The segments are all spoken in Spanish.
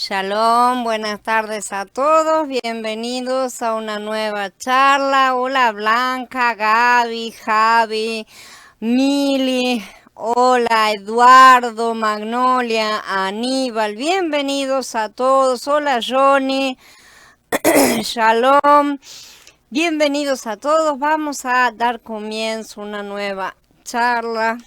Shalom, buenas tardes a todos, bienvenidos a una nueva charla. Hola Blanca, Gaby, Javi, Mili, hola Eduardo, Magnolia, Aníbal, bienvenidos a todos. Hola Johnny, Shalom, bienvenidos a todos. Vamos a dar comienzo a una nueva charla.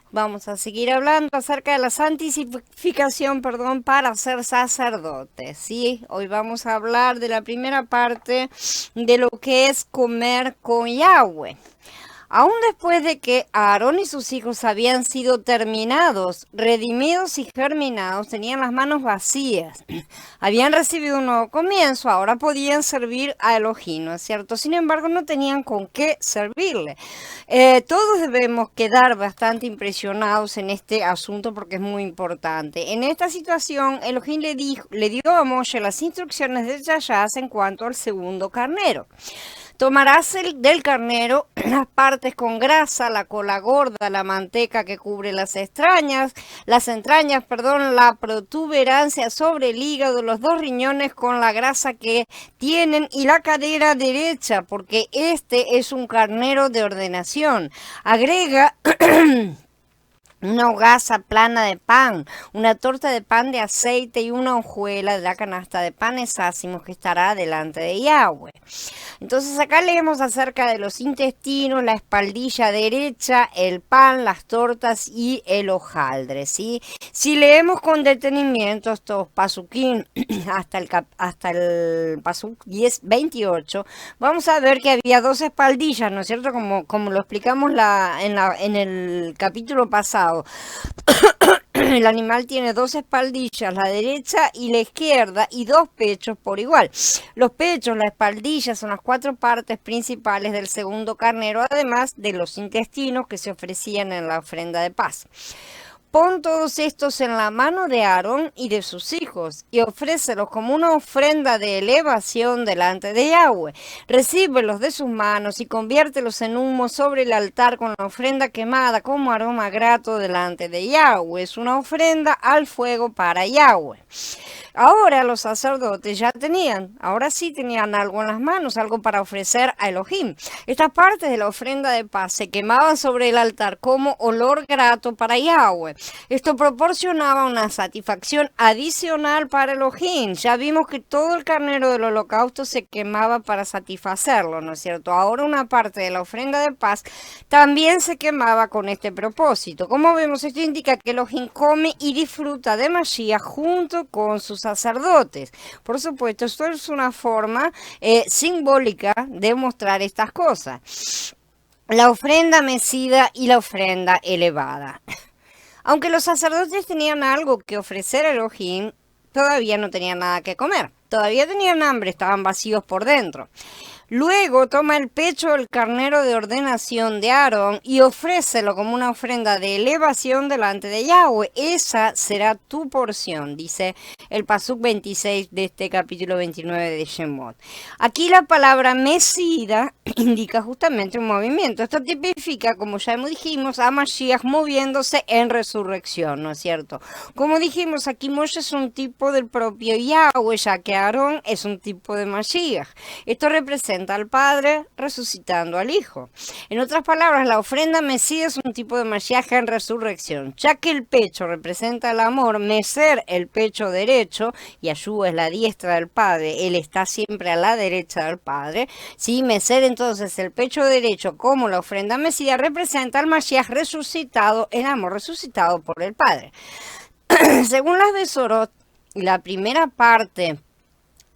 Vamos a seguir hablando acerca de la santificación, para ser sacerdotes, ¿sí? Hoy vamos a hablar de la primera parte de lo que es comer con Yahweh. Aún después de que Aarón y sus hijos habían sido terminados, redimidos y germinados, tenían las manos vacías. Habían recibido un nuevo comienzo, ahora podían servir a Elohim, ¿no es cierto? Sin embargo, no tenían con qué servirle. Todos debemos quedar bastante impresionados en este asunto porque es muy importante. En esta situación, Elohim le dio a Moshe las instrucciones de Yashaz en cuanto al segundo carnero. Tomarás del carnero las partes con grasa, la cola gorda, la manteca que cubre las entrañas, la protuberancia sobre el hígado, los dos riñones con la grasa que tienen y la cadera derecha, porque este es un carnero de ordenación. Agrega una hogaza plana de pan, una torta de pan de aceite y una hojuela de la canasta de panes ácimos que estará delante de Yahweh. Entonces acá leemos acerca de los intestinos, la espaldilla derecha, el pan, las tortas y el hojaldre, ¿sí? Si leemos con detenimiento estos pasuquín hasta el pasuk 28, vamos a ver que había dos espaldillas, ¿no es cierto? Como lo explicamos en el capítulo pasado. El animal tiene dos espaldillas, la derecha y la izquierda, y dos pechos por igual. Los pechos, la espaldilla, son las cuatro partes principales del segundo carnero, además de los intestinos que se ofrecían en la ofrenda de paz. Pon todos estos en la mano de Aarón y de sus hijos, y ofrécelos como una ofrenda de elevación delante de Yahweh. Recíbelos de sus manos y conviértelos en humo sobre el altar con la ofrenda quemada como aroma grato delante de Yahweh. Es una ofrenda al fuego para Yahweh. Ahora los sacerdotes ahora sí tenían algo en las manos, algo para ofrecer a Elohim. Estas partes de la ofrenda de paz se quemaban sobre el altar como olor grato para Yahweh. Esto proporcionaba una satisfacción adicional para Elohim. Ya vimos que todo el carnero del holocausto se quemaba para satisfacerlo, ¿no es cierto? Ahora una parte de la ofrenda de paz también se quemaba con este propósito. Como vemos, esto indica que Elohim come y disfruta de Mashiach junto con sus sacerdotes. Por supuesto, esto es una forma simbólica de mostrar estas cosas. La ofrenda mecida y la ofrenda elevada. Aunque los sacerdotes tenían algo que ofrecer a Elohim, todavía no tenían nada que comer. Todavía tenían hambre, estaban vacíos por dentro. Luego toma el pecho del carnero de ordenación de Aarón y ofrécelo como una ofrenda de elevación delante de Yahweh. Esa será tu porción, dice el pasuk 26 de este capítulo 29 de Shemot. Aquí la palabra mesida indica justamente un movimiento. Esto tipifica, como ya dijimos, a Mashiach moviéndose en resurrección, ¿no es cierto? Como dijimos, aquí Moshe es un tipo del propio Yahweh, ya que Aarón es un tipo de Mashiach. Esto representa al Padre resucitando al Hijo. En otras palabras, la ofrenda mecida es un tipo de Mashiach en resurrección, ya que el pecho representa el amor, mecer el pecho derecho, y Yahshua es la diestra del Padre, Él está siempre a la derecha del Padre, ¿sí? Mecer entonces el pecho derecho como la ofrenda mecida representa al Mashiach resucitado, el amor resucitado por el Padre. Según las Besorot, la primera parte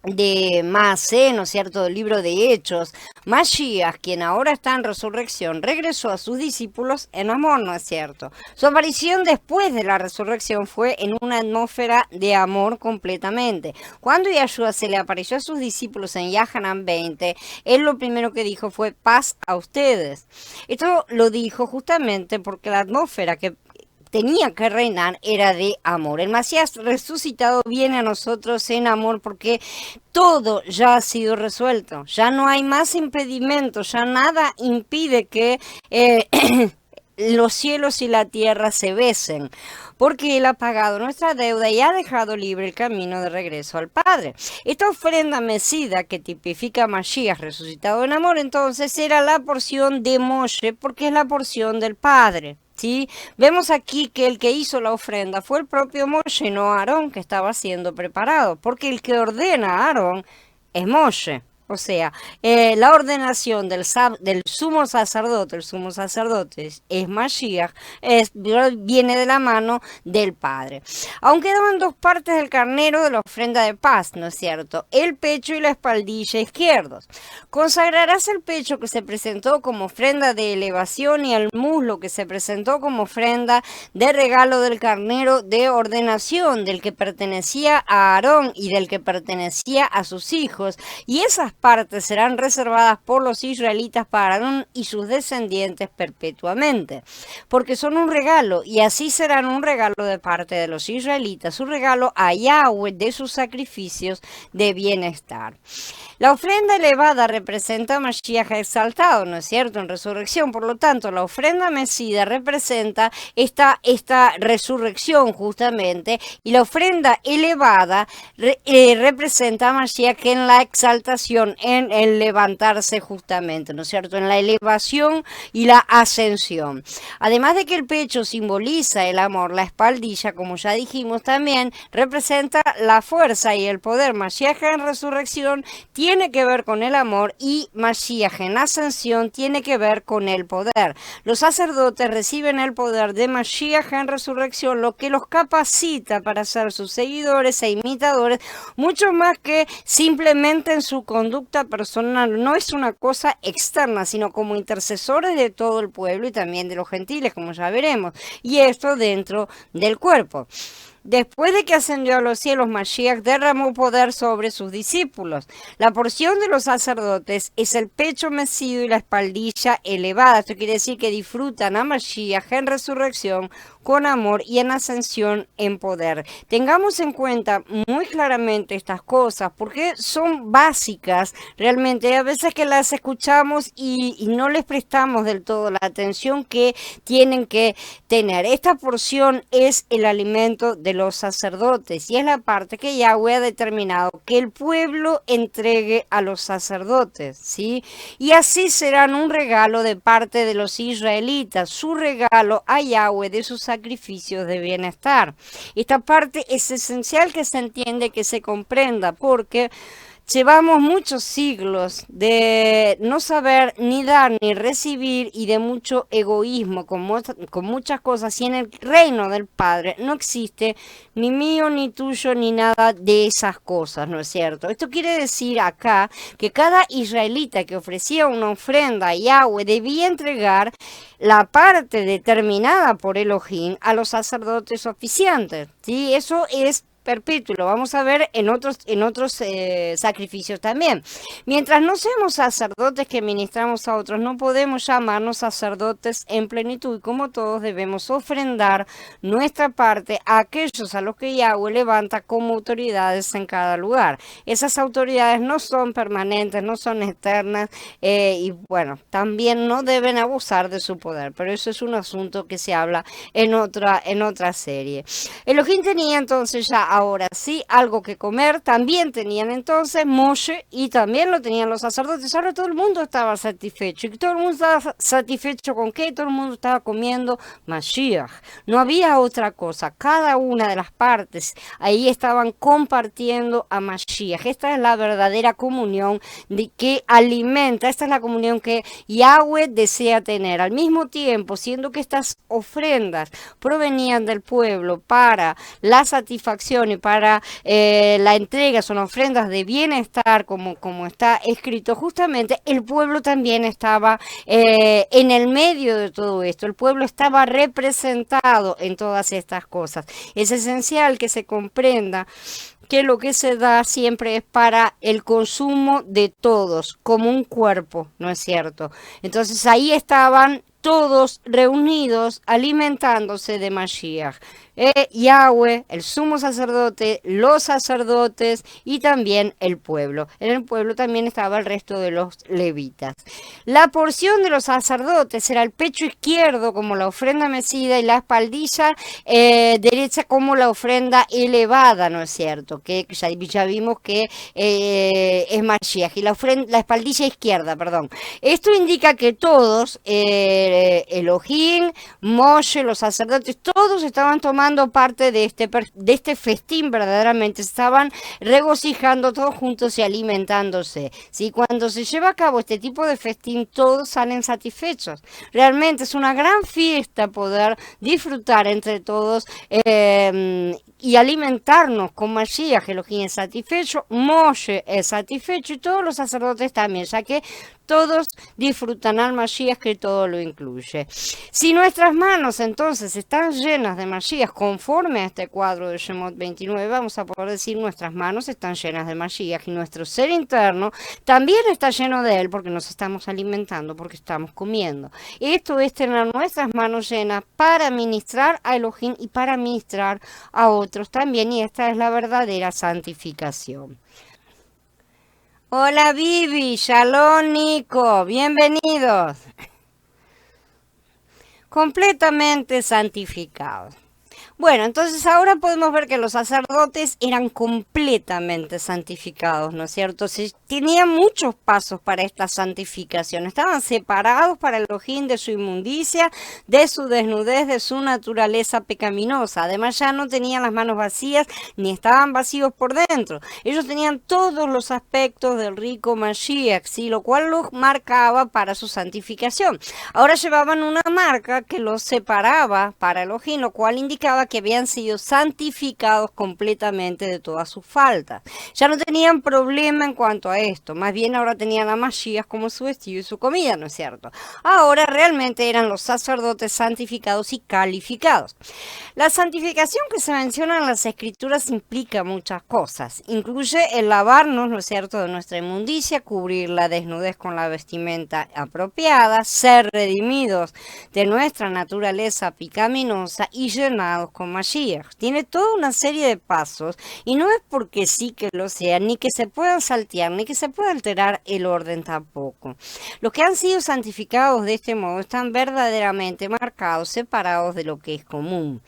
de Maaseh, ¿no es cierto?, del libro de Hechos, Mashiach, quien ahora está en resurrección, regresó a sus discípulos en amor, ¿no es cierto? Su aparición después de la resurrección fue en una atmósfera de amor completamente. Cuando Yahshua se le apareció a sus discípulos en Yahanan 20, él lo primero que dijo fue paz a ustedes. Esto lo dijo justamente porque la atmósfera que tenía que reinar era de amor. El Mesías resucitado viene a nosotros en amor porque todo ya ha sido resuelto. Ya no hay más impedimentos, ya nada impide que los cielos y la tierra se besen, porque Él ha pagado nuestra deuda y ha dejado libre el camino de regreso al Padre. Esta ofrenda mecida que tipifica a Mashiach resucitado en amor, entonces era la porción de Moshe, porque es la porción del Padre. ¿Sí? Vemos aquí que el que hizo la ofrenda fue el propio Moshe, no Aarón, que estaba siendo preparado, porque el que ordena a Aarón es Moshe. O sea, la ordenación del sumo sacerdote, el sumo sacerdote es Mashiach, viene de la mano del Padre. Aunque quedaban dos partes del carnero de la ofrenda de paz, ¿no es cierto? El pecho y la espaldilla izquierdos. Consagrarás el pecho que se presentó como ofrenda de elevación y el muslo que se presentó como ofrenda de regalo del carnero de ordenación, del que pertenecía a Aarón y del que pertenecía a sus hijos. Y esas partes serán reservadas por los israelitas para Aarón y sus descendientes perpetuamente, porque son un regalo, y así serán un regalo de parte de los israelitas, un regalo a Yahweh de sus sacrificios de bienestar. La ofrenda elevada representa a Mashiach exaltado, ¿no es cierto?, en resurrección. Por lo tanto, la ofrenda mecida representa esta resurrección justamente, y la ofrenda elevada representa a Mashiach en la exaltación, en el levantarse justamente, ¿no es cierto?, en la elevación y la ascensión. Además de que el pecho simboliza el amor, la espaldilla, como ya dijimos, también representa la fuerza y el poder. Mashiach en resurrección tiene que ver con el amor, y Mashiach en ascensión tiene que ver con el poder. Los sacerdotes reciben el poder de Mashiach en resurrección, lo que los capacita para ser sus seguidores e imitadores, mucho más que simplemente en su conducta personal. No es una cosa externa, sino como intercesores de todo el pueblo y también de los gentiles, como ya veremos, y esto dentro del cuerpo. Después de que ascendió a los cielos, Mashiach derramó poder sobre sus discípulos. La porción de los sacerdotes es el pecho mecido y la espaldilla elevada. Esto quiere decir que disfrutan a Mashiach en resurrección con amor y en ascensión en poder. Tengamos en cuenta muy claramente estas cosas, porque son básicas realmente. A veces que las escuchamos y no les prestamos del todo la atención que tienen que tener. Esta porción es el alimento de los sacerdotes, y es la parte que Yahweh ha determinado que el pueblo entregue a los sacerdotes, ¿sí? Y así serán un regalo de parte de los israelitas, su regalo a Yahweh de sus sacrificios de bienestar. Esta parte es esencial que se entiende, que se comprenda, porque llevamos muchos siglos de no saber ni dar ni recibir, y de mucho egoísmo con muchas cosas, y en el reino del Padre no existe ni mío, ni tuyo, ni nada de esas cosas, ¿no es cierto? Esto quiere decir acá que cada israelita que ofrecía una ofrenda a Yahweh debía entregar la parte determinada por Elohim a los sacerdotes oficiantes, ¿sí? Eso es perpetuo, lo vamos a ver en otros sacrificios también. Mientras no seamos sacerdotes que ministramos a otros, no podemos llamarnos sacerdotes en plenitud. Como todos, debemos ofrendar nuestra parte a aquellos a los que Yahweh levanta como autoridades en cada lugar. Esas autoridades no son permanentes, no son eternas, y bueno, también no deben abusar de su poder, pero eso es un asunto que se habla en otra serie. Elohim tenía entonces ya, ahora sí, algo que comer. También tenían entonces Moshe, y también lo tenían los sacerdotes. Ahora todo el mundo estaba satisfecho. ¿Y todo el mundo estaba satisfecho con qué? Todo el mundo estaba comiendo Mashiach. No había otra cosa. Cada una de las partes ahí estaban compartiendo a Mashiach. Esta es la verdadera comunión que alimenta. Esta es la comunión que Yahweh desea tener. Al mismo tiempo, siendo que estas ofrendas provenían del pueblo para la satisfacción y para la entrega, son ofrendas de bienestar, como está escrito, justamente el pueblo también estaba en el medio de todo esto. El pueblo estaba representado en todas estas cosas. Es esencial que se comprenda que lo que se da siempre es para el consumo de todos, como un cuerpo, ¿no es cierto? Entonces ahí estaban todos reunidos alimentándose de Mashiach. Yahweh, el sumo sacerdote, los sacerdotes y también el pueblo. En el pueblo también estaba el resto de los levitas. La porción de los sacerdotes era el pecho izquierdo como la ofrenda mecida y la espaldilla derecha como la ofrenda elevada, ¿no es cierto? Que ya vimos que es Mashiach. Y la espaldilla izquierda, perdón. Esto indica que todos, Elohim, Moshe, los sacerdotes, todos estaban tomando parte de este festín, verdaderamente estaban regocijando todos juntos y alimentándose. ¿Sí? Cuando se lleva a cabo este tipo de festín, todos salen satisfechos. Realmente es una gran fiesta poder disfrutar entre todos y alimentarnos con Mashiach. Elohim es satisfecho, Moshe es satisfecho y todos los sacerdotes también, ya que todos disfrutan al Mashiach, que todo lo incluye. Si nuestras manos entonces están llenas de Mashiach, conforme a este cuadro de Shemot 29, vamos a poder decir nuestras manos están llenas de Mashiach y nuestro ser interno también está lleno de él porque nos estamos alimentando, porque estamos comiendo. Esto es tener nuestras manos llenas para ministrar a Elohim y para ministrar a otros también, y esta es la verdadera santificación. Hola Vivi, Shalom Nico, bienvenidos. Completamente santificados. Bueno, entonces ahora podemos ver que los sacerdotes eran completamente santificados, ¿no es cierto? Tenían muchos pasos para esta santificación. Estaban separados para Elohim de su inmundicia, de su desnudez, de su naturaleza pecaminosa. Además ya no tenían las manos vacías ni estaban vacíos por dentro. Ellos tenían todos los aspectos del rico Mashiach, ¿sí? Lo cual los marcaba para su santificación. Ahora llevaban una marca que los separaba para Elohim, lo cual indicaba que habían sido santificados completamente de todas sus faltas. Ya no tenían problema en cuanto a esto, más bien ahora tenían a Mashiach como su vestido y su comida, ¿no es cierto? Ahora realmente eran los sacerdotes santificados y calificados. La santificación que se menciona en las escrituras implica muchas cosas. Incluye el lavarnos, ¿no es cierto?, de nuestra inmundicia, cubrir la desnudez con la vestimenta apropiada, ser redimidos de nuestra naturaleza pecaminosa y llenados con Mashiach. Tiene toda una serie de pasos y no es porque sí que lo sea, ni que se puedan saltear, ni que se pueda alterar el orden tampoco. Los que han sido santificados de este modo están verdaderamente marcados, separados de lo que es común.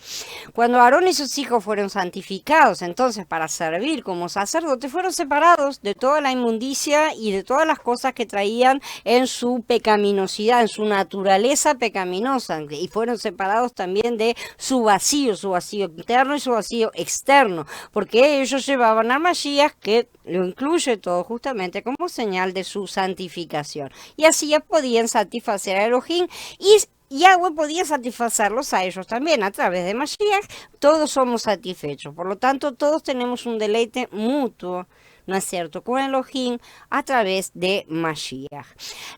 Cuando Aarón y sus hijos fueron santificados, entonces para servir como sacerdotes, fueron separados de toda la inmundicia y de todas las cosas que traían en su pecaminosidad, en su naturaleza pecaminosa, y fueron separados también de su vacío interno y su vacío externo, porque ellos llevaban a Mashiach, que lo incluye todo justamente como señal de su santificación, y así ya podían satisfacer a Elohim y Yahweh podía satisfacerlos a ellos también a través de Mashiach. Todos somos satisfechos, por lo tanto todos tenemos un deleite mutuo, ¿no es cierto?, con Elohim a través de Mashiach.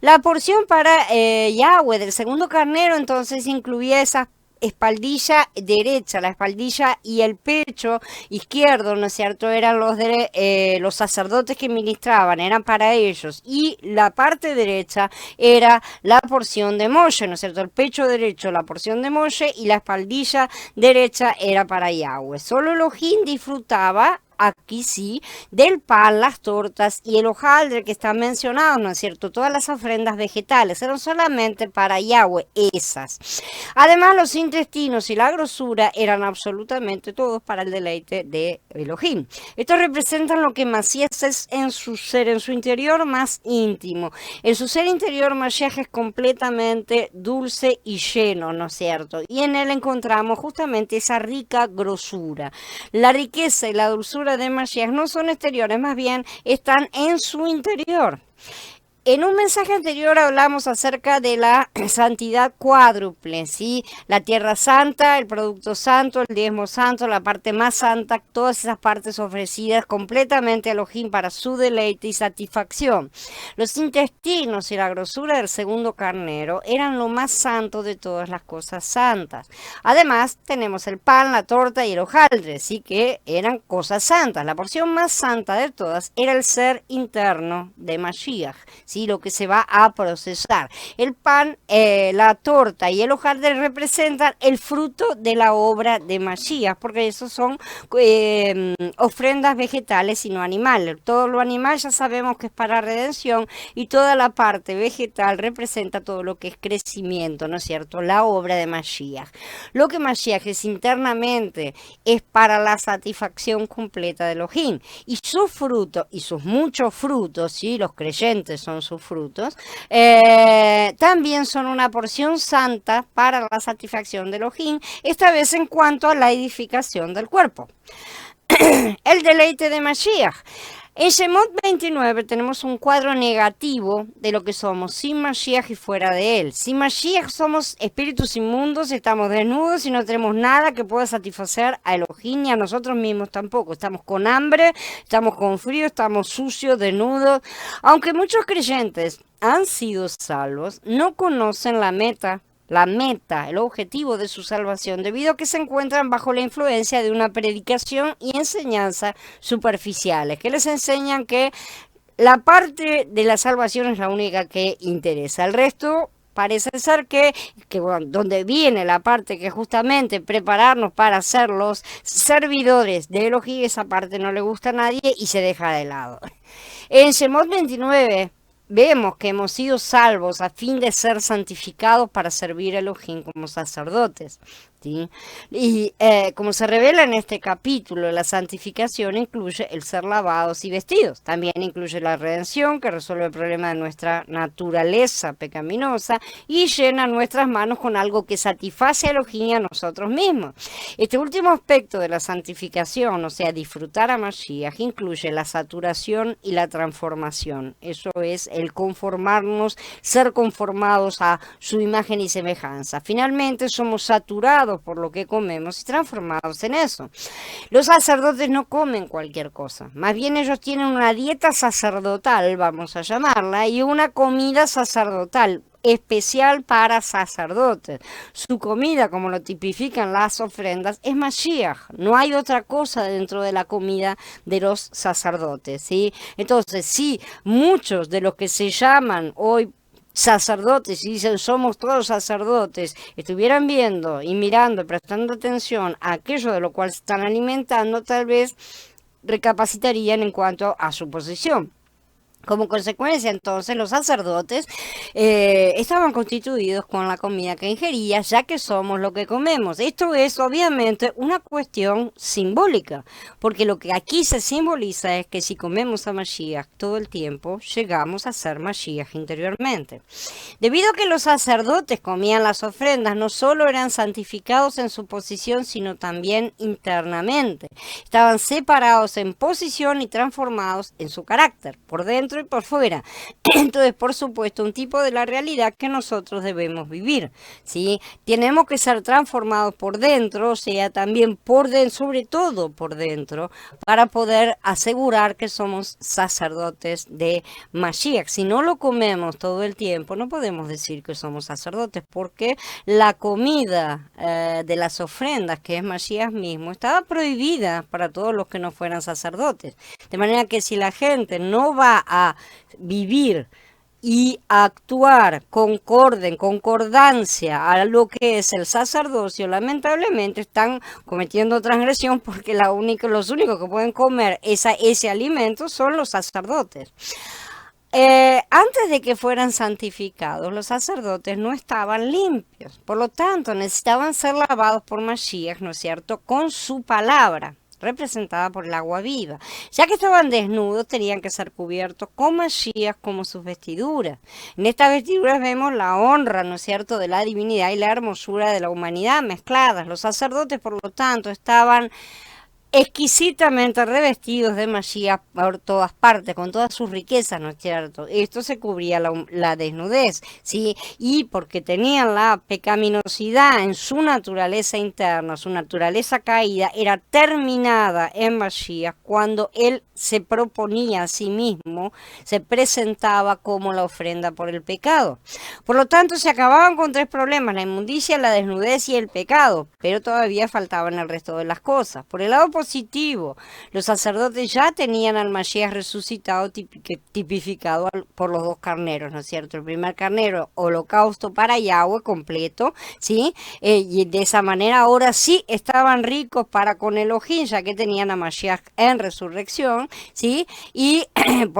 La porción para Yahweh del segundo carnero entonces incluía esas espaldilla derecha, la espaldilla y el pecho izquierdo, ¿no es cierto?, eran los de los sacerdotes que ministraban, eran para ellos, y la parte derecha era la porción de Moshe, ¿no es cierto?, el pecho derecho, la porción de Moshe, y la espaldilla derecha era para Yahweh. Solo Elohim disfrutaba, aquí sí, del pan, las tortas y el hojaldre que están mencionados, ¿no es cierto? Todas las ofrendas vegetales eran solamente para Yahweh, esas. Además, los intestinos y la grosura eran absolutamente todos para el deleite de Elohim. Estos representan lo que Mashiach es en su ser, en su interior más íntimo. En su ser interior, Mashiach es completamente dulce y lleno, ¿no es cierto? Y en él encontramos justamente esa rica grosura. La riqueza y la dulzura de Mashiach no son exteriores, más bien están en su interior. En un mensaje anterior hablamos acerca de la santidad cuádruple, ¿sí? La tierra santa, el producto santo, el diezmo santo, la parte más santa, todas esas partes ofrecidas completamente a Elohim para su deleite y satisfacción. Los intestinos y la grosura del segundo carnero eran lo más santo de todas las cosas santas. Además, tenemos el pan, la torta y el hojaldre, ¿sí? Que eran cosas santas. La porción más santa de todas era el ser interno de Mashiach, ¿sí? ¿sí? Lo que se va a procesar. El pan, la torta y el hojaldre representan el fruto de la obra de Mashiach, porque esos son ofrendas vegetales y no animales. Todo lo animal ya sabemos que es para redención y toda la parte vegetal representa todo lo que es crecimiento, ¿no es cierto? La obra de Mashiach. Lo que Mashiach es internamente es para la satisfacción completa de Elohim. Y sus frutos, y sus muchos frutos, ¿sí? Los creyentes son sus frutos, también son una porción santa para la satisfacción de Elohim, esta vez en cuanto a la edificación del cuerpo. El deleite de Mashiach. En Shemot 29 tenemos un cuadro negativo de lo que somos sin Mashiach y fuera de él. Sin Mashiach somos espíritus inmundos, estamos desnudos y no tenemos nada que pueda satisfacer a Elohim ni a nosotros mismos tampoco. Estamos con hambre, estamos con frío, estamos sucios, desnudos. Aunque muchos creyentes han sido salvos, no conocen la meta, el objetivo de su salvación, debido a que se encuentran bajo la influencia de una predicación y enseñanza superficiales, que les enseñan que la parte de la salvación es la única que interesa. El resto parece ser que bueno, donde viene la parte que justamente prepararnos para ser los servidores de Elohim, esa parte no le gusta a nadie y se deja de lado. En Shemot 29 vemos que hemos sido salvos a fin de ser santificados para servir a Elohim como sacerdotes. ¿Sí? Y como se revela en este capítulo, la santificación incluye el ser lavados y vestidos. También incluye la redención, que resuelve el problema de nuestra naturaleza pecaminosa y llena nuestras manos con algo que satisface a Elohim y a nosotros mismos. Este último aspecto de la santificación, o sea, disfrutar a Mashiach, incluye la saturación y la transformación. Eso es el conformarnos, ser conformados a su imagen y semejanza. Finalmente somos saturados por lo que comemos y transformados en eso. Los sacerdotes no comen cualquier cosa, más bien ellos tienen una dieta sacerdotal, vamos a llamarla, y una comida sacerdotal especial para sacerdotes. Su comida, como lo tipifican las ofrendas, es Mashiach. No hay otra cosa dentro de la comida de los sacerdotes, ¿sí? Entonces, sí, muchos de los que se llaman hoy sacerdotes y dicen somos todos sacerdotes, estuvieran viendo y mirando y prestando atención a aquello de lo cual se están alimentando, tal vez recapacitarían en cuanto a su posición. Como consecuencia, entonces, los sacerdotes estaban constituidos con la comida que ingerían, ya que somos lo que comemos. Esto es, obviamente, una cuestión simbólica, porque lo que aquí se simboliza es que si comemos a Mashiach todo el tiempo, llegamos a ser Mashiach interiormente. Debido a que los sacerdotes comían las ofrendas, no solo eran santificados en su posición, sino también internamente. Estaban separados en posición y transformados en su carácter, por dentro y por fuera. Entonces, por supuesto, un tipo de la realidad que nosotros debemos vivir, ¿sí? Tenemos que ser transformados por dentro, o sea, también por dentro, sobre todo por dentro, para poder asegurar que somos sacerdotes de Mashiach. Si no lo comemos todo el tiempo, no podemos decir que somos sacerdotes, porque la comida de las ofrendas, que es Mashiach mismo, estaba prohibida para todos los que no fueran sacerdotes. De manera que si la gente no va a vivir y actuar concordancia a lo que es el sacerdocio, lamentablemente están cometiendo transgresión, porque los únicos que pueden comer ese alimento son los sacerdotes. Antes de que fueran santificados, los sacerdotes no estaban limpios, por lo tanto necesitaban ser lavados por Mashiach, ¿no es cierto?, con su palabra, representada por el agua viva. Ya que estaban desnudos, tenían que ser cubiertos con Mashiach como sus vestiduras. En estas vestiduras vemos la honra, ¿no es cierto?, de la divinidad y la hermosura de la humanidad mezcladas. Los sacerdotes, por lo tanto, estaban exquisitamente revestidos de Mashiach por todas partes, con todas sus riquezas, ¿no es cierto? Esto se cubría la desnudez, ¿sí? Y porque tenían la pecaminosidad en su naturaleza interna, su naturaleza caída, era terminada en Mashiach cuando él se proponía a sí mismo, se presentaba como la ofrenda por el pecado. Por lo tanto, se acababan con tres problemas: la inmundicia, la desnudez y el pecado, pero todavía faltaban el resto de las cosas. Por el lado positivo, positivo. Los sacerdotes ya tenían al Mashiach resucitado, tipificado por los dos carneros, ¿no es cierto? El primer carnero, holocausto para Yahweh completo, ¿sí? Y de esa manera ahora sí estaban ricos para con Elohim, ya que tenían a Mashiach en resurrección, ¿sí? Y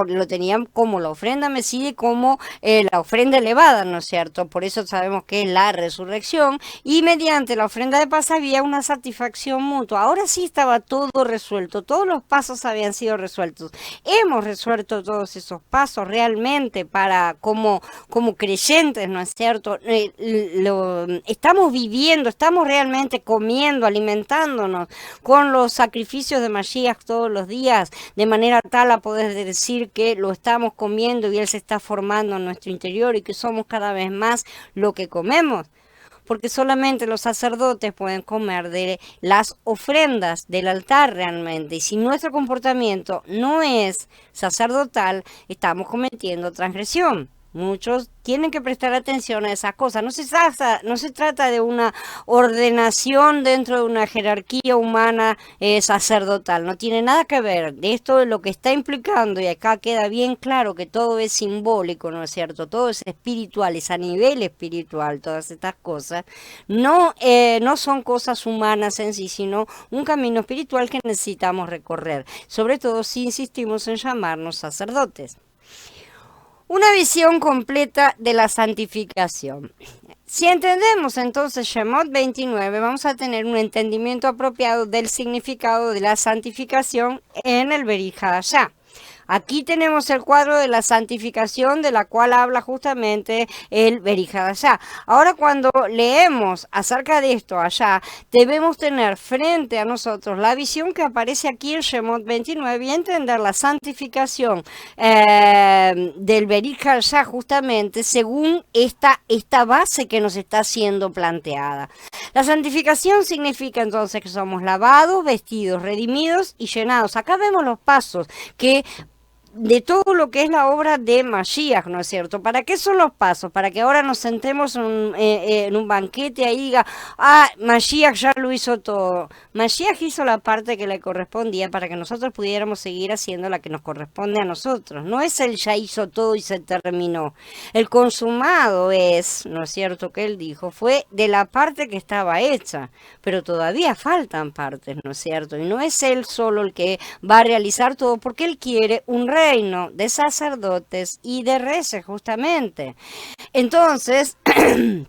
lo tenían como la ofrenda mesía y como la ofrenda elevada, ¿no es cierto? Por eso sabemos que es la resurrección, y mediante la ofrenda de paz había una satisfacción mutua. Ahora sí estaba todo resuelto, todos los pasos habían sido resueltos. Hemos resuelto todos esos pasos realmente como creyentes, ¿no es cierto? Estamos viviendo, estamos realmente comiendo, alimentándonos con los sacrificios de Mashiach todos los días, de manera tal a poder decir que lo estamos comiendo y Él se está formando en nuestro interior y que somos cada vez más lo que comemos. Porque solamente los sacerdotes pueden comer de las ofrendas del altar realmente. Y si nuestro comportamiento no es sacerdotal, estamos cometiendo transgresión. Muchos tienen que prestar atención a esas cosas. No se trata de una ordenación dentro de una jerarquía humana sacerdotal. No tiene nada que ver. De esto es lo que está implicando, y acá queda bien claro que todo es simbólico, ¿no es cierto? Todo es espiritual, es a nivel espiritual, todas estas cosas. No son cosas humanas en sí, sino un camino espiritual que necesitamos recorrer. Sobre todo si insistimos en llamarnos sacerdotes. Una visión completa de la santificación. Si entendemos entonces Shemot 29, vamos a tener un entendimiento apropiado del significado de la santificación en el Berij Hadashah. Aquí tenemos el cuadro de la santificación de la cual habla justamente el Berij Hadashah. Ahora, cuando leemos acerca de esto allá, debemos tener frente a nosotros la visión que aparece aquí en Shemot 29 y entender la santificación del Berij Hadashah justamente según esta base que nos está siendo planteada. La santificación significa entonces que somos lavados, vestidos, redimidos y llenados. Acá vemos los pasos que de todo lo que es la obra de Mashiach, ¿no es cierto? ¿Para qué son los pasos? Para que ahora nos sentemos en un banquete ahí y diga, Mashiach ya lo hizo todo. Mashiach hizo la parte que le correspondía para que nosotros pudiéramos seguir haciendo la que nos corresponde a nosotros. No es él ya hizo todo y se terminó. El consumado es, ¿no es cierto? Que él dijo, fue de la parte que estaba hecha, pero todavía faltan partes, ¿no es cierto? Y no es él solo el que va a realizar todo, porque él quiere un reino de sacerdotes y de reyes justamente. Entonces, en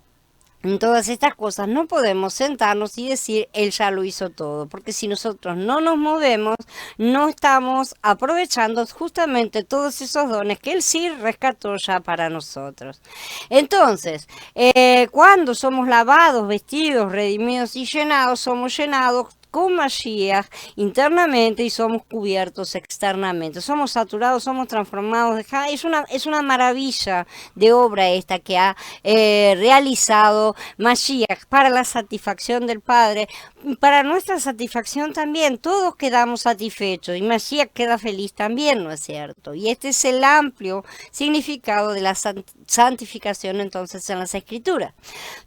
todas estas cosas no podemos sentarnos y decir, él ya lo hizo todo, porque si nosotros no nos movemos, no estamos aprovechando justamente todos esos dones que él sí rescató ya para nosotros. Entonces, cuando somos lavados, vestidos, redimidos y llenados, somos llenados con Mashiach internamente y somos cubiertos externamente. Somos saturados, somos transformados. Es una maravilla de obra esta que ha realizado Mashiach para la satisfacción del Padre, para nuestra satisfacción también. Todos quedamos satisfechos y Mashiach queda feliz también, ¿no es cierto? Y este es el amplio significado de la santificación entonces en las Escrituras.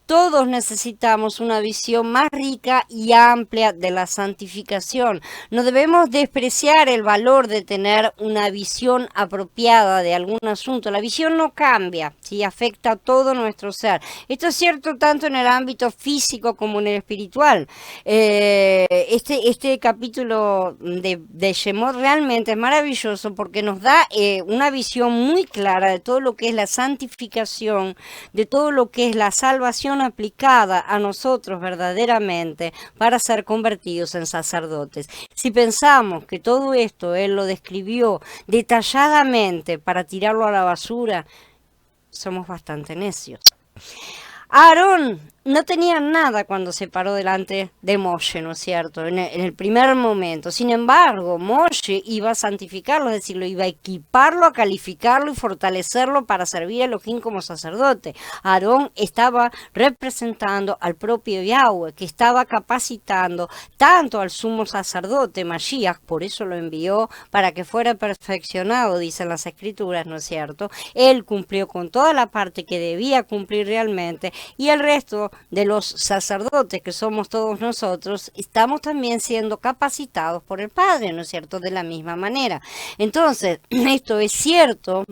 Todos necesitamos una visión más rica y amplia de la santificación. No debemos despreciar el valor de tener una visión apropiada de algún asunto. La visión no cambia, ¿sí? Afecta a todo nuestro ser. Esto es cierto tanto en el ámbito físico como en el espiritual. Este capítulo de Shemot realmente es maravilloso porque nos da una visión muy clara de todo lo que es la santificación, de todo lo que es la salvación aplicada a nosotros verdaderamente para ser convertidos en sacerdotes. Si pensamos que todo esto él lo describió detalladamente para tirarlo a la basura, somos bastante necios. Aarón no tenía nada cuando se paró delante de Moshe, ¿no es cierto? En el primer momento. Sin embargo, Moshe iba a santificarlo, es decir, lo iba a equiparlo, a calificarlo y fortalecerlo para servir a Elohim como sacerdote. Aarón estaba representando al propio Yahweh, que estaba capacitando tanto al sumo sacerdote Mashiach, por eso lo envió para que fuera perfeccionado, dicen las Escrituras, ¿no es cierto? Él cumplió con toda la parte que debía cumplir realmente y el resto de los sacerdotes, que somos todos nosotros, estamos también siendo capacitados por el Padre, ¿no es cierto?, de la misma manera. Entonces, esto es cierto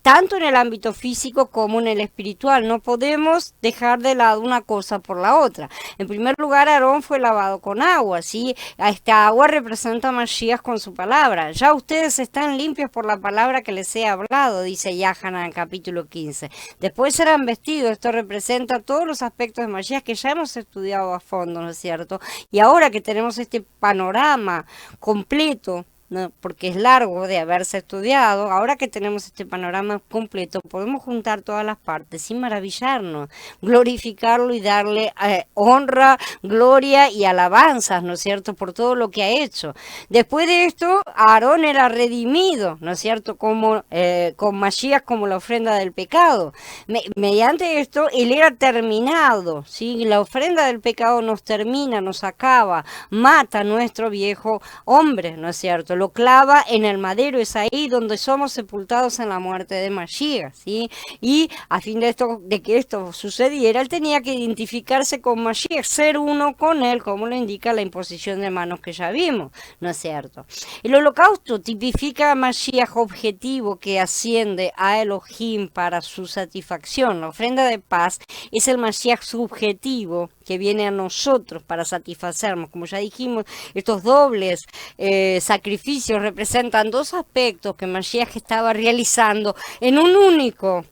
tanto en el ámbito físico como en el espiritual. No podemos dejar de lado una cosa por la otra. En primer lugar, Aarón fue lavado con agua, ¿sí? Esta agua representa a Mashiach con su palabra. Ya ustedes están limpios por la palabra que les he hablado, dice Yahanan en capítulo 15. Después serán vestidos. Esto representa todos los aspectos de Mashiach que ya hemos estudiado a fondo, ¿no es cierto? Y ahora que tenemos este panorama completo, ¿no?, porque es largo de haberse estudiado, ahora que tenemos este panorama completo, podemos juntar todas las partes y maravillarnos, glorificarlo y darle honra, gloria y alabanzas, ¿no es cierto?, por todo lo que ha hecho. Después de esto, Aarón era redimido, ¿no es cierto?, como con Mashiach como la ofrenda del pecado. Mediante esto, él era terminado, ¿sí? La ofrenda del pecado nos termina, nos acaba, mata a nuestro viejo hombre, ¿no es cierto?, lo clava en el madero. Es ahí donde somos sepultados en la muerte de Mashiach, ¿sí? Y a fin de que esto sucediera, él tenía que identificarse con Mashiach, ser uno con él, como lo indica la imposición de manos que ya vimos, ¿no es cierto? El holocausto tipifica a Mashiach objetivo que asciende a Elohim para su satisfacción. La ofrenda de paz es el Mashiach subjetivo que viene a nosotros para satisfacernos. Como ya dijimos, estos dobles sacrificios representan dos aspectos que Mashiach estaba realizando en un único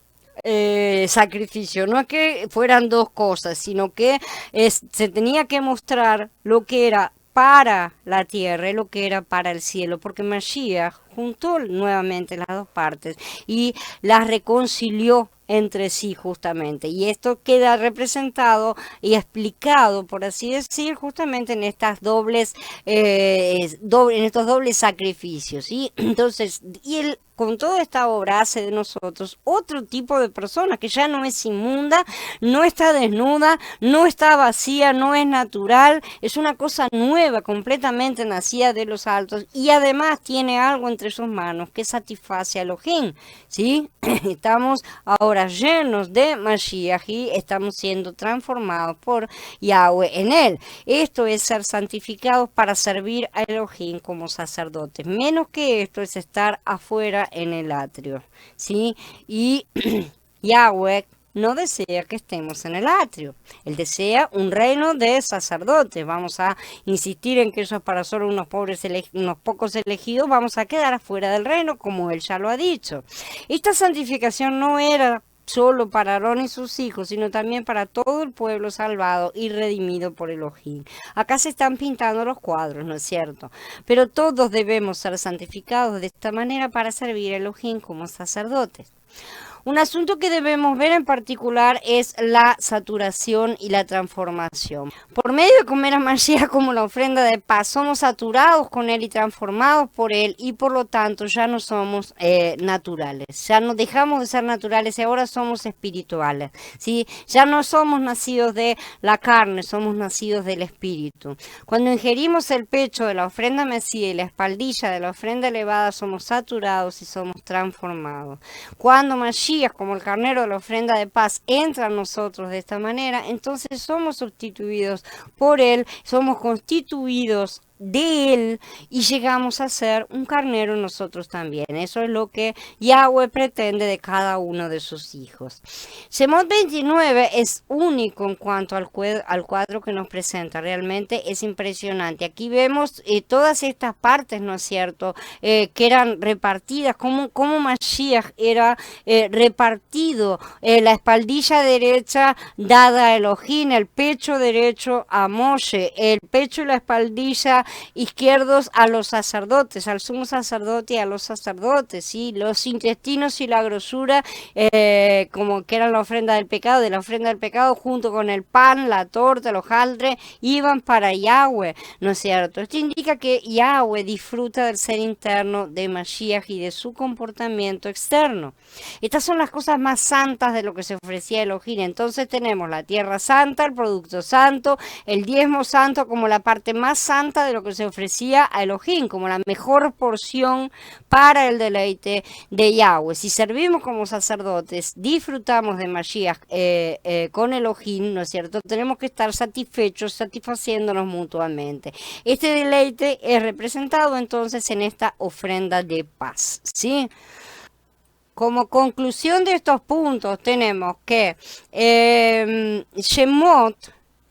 sacrificio. No es que fueran dos cosas, sino que se tenía que mostrar lo que era para la tierra y lo que era para el cielo, porque Mashiach juntó nuevamente las dos partes y las reconcilió entre sí justamente, y esto queda representado y explicado, por así decir, justamente en estas en estos dobles sacrificios, ¿sí? Entonces, y él con toda esta obra hace de nosotros otro tipo de persona que ya no es inmunda, no está desnuda, no está vacía, no es natural, es una cosa nueva, completamente nacida de los altos, y además tiene algo entre sus manos que satisface a Elohim, ¿sí? Estamos ahora llenos de Mashiach y estamos siendo transformados por Yahweh en él. Esto es ser santificados para servir a Elohim como sacerdotes. Menos que esto es estar afuera en el atrio, ¿sí? Y Yahweh no desea que estemos en el atrio. Él desea un reino de sacerdotes. Vamos a insistir en que eso es para solo unos pocos elegidos. Vamos a quedar afuera del reino, como él ya lo ha dicho. Esta santificación no era solo para Aarón y sus hijos, sino también para todo el pueblo salvado y redimido por Elohim. Acá se están pintando los cuadros, ¿no es cierto? Pero todos debemos ser santificados de esta manera para servir a Elohim como sacerdotes. Un asunto que debemos ver en particular es la saturación y la transformación. Por medio de comer a Mashiach como la ofrenda de paz, somos saturados con él y transformados por él, y por lo tanto ya no somos naturales. Ya no dejamos de ser naturales y ahora somos espirituales, ¿sí? Ya no somos nacidos de la carne, somos nacidos del espíritu. Cuando ingerimos el pecho de la ofrenda mesía y la espaldilla de la ofrenda elevada, somos saturados y somos transformados. Cuando Mashiach, como el carnero de la ofrenda de paz, entra a nosotros de esta manera, entonces somos sustituidos por él, somos constituidos de él y llegamos a ser un carnero nosotros también. Eso es lo que Yahweh pretende de cada uno de sus hijos. Shemot 29 es único en cuanto al cuadro que nos presenta. Realmente es impresionante. Aquí vemos todas estas partes, ¿no es cierto?, que eran repartidas, como Mashiach era repartido, la espaldilla derecha dada a Elohim, el pecho derecho a Moshe, el pecho y la espaldilla izquierdos a los sacerdotes, al sumo sacerdote y a los sacerdotes, ¿sí? Los intestinos y la grosura, como que eran la ofrenda del pecado, de la ofrenda del pecado, junto con el pan, la torta, los hojaldre, iban para Yahweh, ¿no es cierto? Esto indica que Yahweh disfruta del ser interno de Mashiach y de su comportamiento externo. Estas son las cosas más santas de lo que se ofrecía a Elohim. Entonces tenemos la tierra santa, el producto santo, el diezmo santo como la parte más santa de lo que se ofrecía a Elohim, como la mejor porción para el deleite de Yahweh. Si servimos como sacerdotes, disfrutamos de Mashiach con Elohim, ¿no es cierto? Tenemos que estar satisfechos, satisfaciéndonos mutuamente. Este deleite es representado entonces en esta ofrenda de paz, ¿sí? Como conclusión de estos puntos tenemos que Shemot,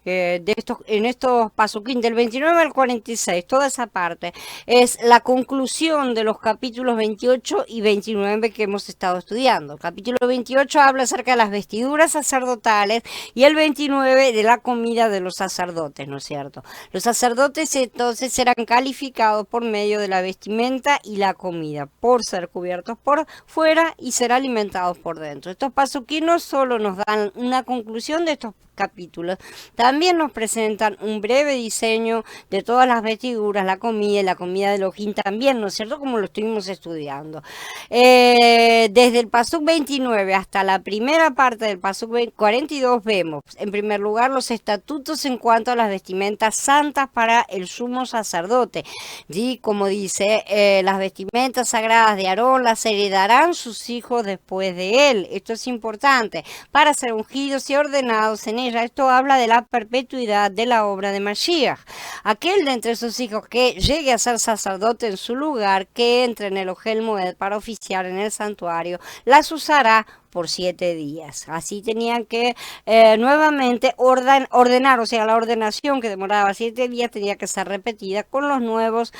en estos pasuquín del 29 al 46, toda esa parte, es la conclusión de los capítulos 28 y 29 que hemos estado estudiando. El capítulo 28 habla acerca de las vestiduras sacerdotales y el 29 de la comida de los sacerdotes, ¿no es cierto? Los sacerdotes entonces serán calificados por medio de la vestimenta y la comida, por ser cubiertos por fuera y ser alimentados por dentro. Estos pasuquín no solo nos dan una conclusión de estos capítulos, también nos presentan un breve diseño de todas las vestiduras, la comida y la comida de Elohim también, ¿no es cierto? Como lo estuvimos estudiando. Desde el pasuk 29 hasta la primera parte del pasuk 42 vemos, en primer lugar, los estatutos en cuanto a las vestimentas santas para el sumo sacerdote. ¿Sí? Como dice, las vestimentas sagradas de Aarón las heredarán sus hijos después de él. Esto es importante para ser ungidos y ordenados en ella. Esto habla de la perpetuidad de la obra de Mashiach. Aquel de entre sus hijos que llegue a ser sacerdote en su lugar, que entre en el Ohel Moed para oficiar en el santuario, las usará por 7 días. Así tenían que nuevamente ordenar, o sea, la ordenación que demoraba 7 días tenía que ser repetida con los nuevos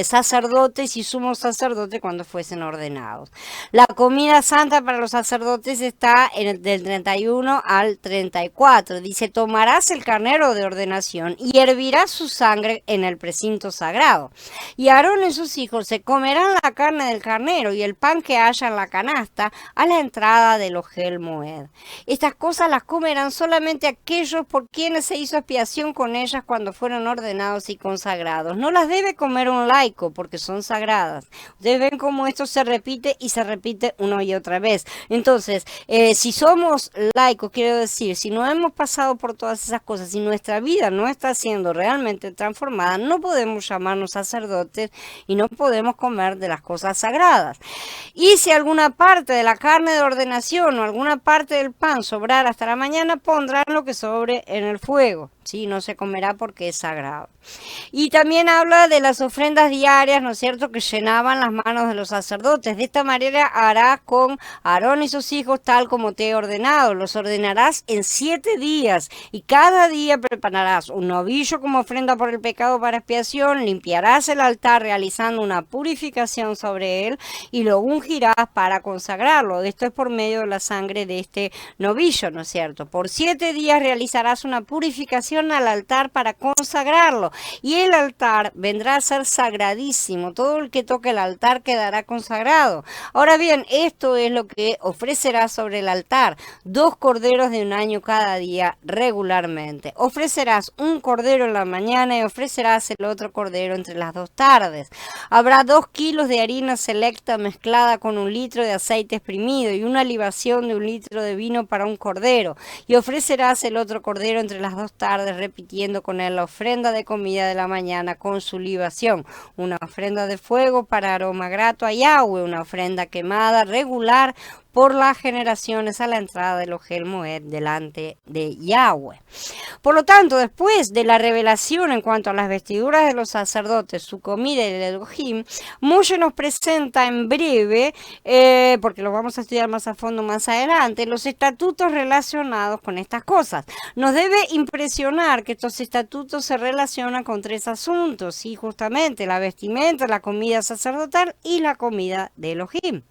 sacerdotes y sumos sacerdotes cuando fuesen ordenados. La comida santa para los sacerdotes está del 31 al 34. Dice, tomarás el carnero de ordenación y hervirás su sangre en el precinto sagrado. Y Aarón y sus hijos se comerán la carne del carnero y el pan que haya en la canasta a la entrada del Ohel Moed. Estas cosas las comerán solamente aquellos por quienes se hizo expiación con ellas cuando fueron ordenados y consagrados. No las debe comer un laico porque son sagradas. Ustedes ven cómo esto se repite y se repite una y otra vez. Entonces, si somos laicos, quiero decir, si no hemos pasado por todas esas cosas, si nuestra vida no está siendo realmente transformada, no podemos llamarnos sacerdotes y no podemos comer de las cosas sagradas. Y si alguna parte de la carne de ordenación o alguna parte del pan sobrara hasta la mañana, pondrán lo que sobre en el fuego. Sí, no se comerá porque es sagrado. Y también habla de las ofrendas diarias, ¿no es cierto?, que llenaban las manos de los sacerdotes. De esta manera harás con Aarón y sus hijos tal como te he ordenado. Los ordenarás en 7 días y cada día prepararás un novillo como ofrenda por el pecado para expiación. Limpiarás el altar realizando una purificación sobre él y lo ungirás para consagrarlo. Esto es por medio de la sangre de este novillo, ¿no es cierto? Por 7 días realizarás una purificación al altar para consagrarlo y el altar vendrá a ser sagradísimo. Todo el que toque el altar quedará consagrado. Ahora bien, esto es lo que ofrecerás sobre el altar: 2 corderos de un año cada día regularmente. Ofrecerás un cordero en la mañana y ofrecerás el otro cordero entre las 2 tardes. Habrá 2 kilos de harina selecta mezclada con 1 litro de aceite exprimido y una libación de 1 litro de vino para un cordero, y ofrecerás el otro cordero entre las 2 tardes, repitiendo con él la ofrenda de comida de la mañana con su libación, una ofrenda de fuego para aroma grato a Yahweh, una ofrenda quemada regular por las generaciones a la entrada del Ohel Moed delante de Yahweh. Por lo tanto, después de la revelación en cuanto a las vestiduras de los sacerdotes, su comida y el Elohim, Moshe nos presenta en breve, porque lo vamos a estudiar más a fondo más adelante, los estatutos relacionados con estas cosas. Nos debe impresionar que estos estatutos se relacionan con 3 asuntos, ¿sí? Justamente la vestimenta, la comida sacerdotal y la comida de Elohim.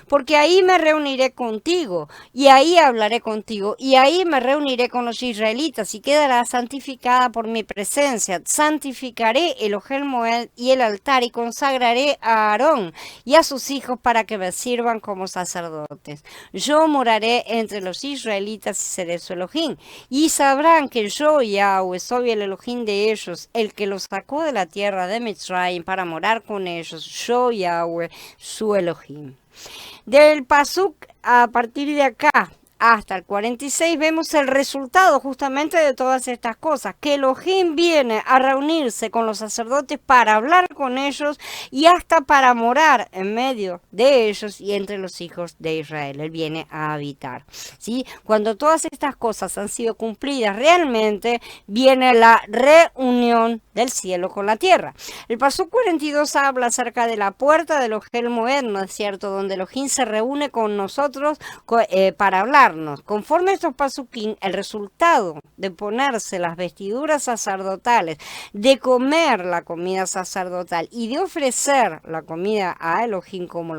Porque ahí me reuniré contigo, y ahí hablaré contigo, y ahí me reuniré con los israelitas, y quedará santificada por mi presencia. Santificaré el Ohel Moed y el altar, y consagraré a Aarón y a sus hijos para que me sirvan como sacerdotes. Yo moraré entre los israelitas y seré su Elohim, y sabrán que yo, Yahweh, soy el Elohim de ellos, el que los sacó de la tierra de Mitzrayim para morar con ellos. Yo, Yahweh, su Elohim. Del pasuk a partir de acá hasta el 46 vemos el resultado justamente de todas estas cosas, que Elohim viene a reunirse con los sacerdotes para hablar con ellos y hasta para morar en medio de ellos y entre los hijos de Israel. Él viene a habitar, ¿sí? Cuando todas estas cosas han sido cumplidas, realmente viene la reunión del cielo con la tierra. El paso 42 habla acerca de la puerta de Ohel Moed, ¿no es cierto?, donde Elohim se reúne con nosotros para hablarnos. Conforme a estos pasuquín, el resultado de ponerse las vestiduras sacerdotales, de comer la comida sacerdotal y de ofrecer la comida a Elohim como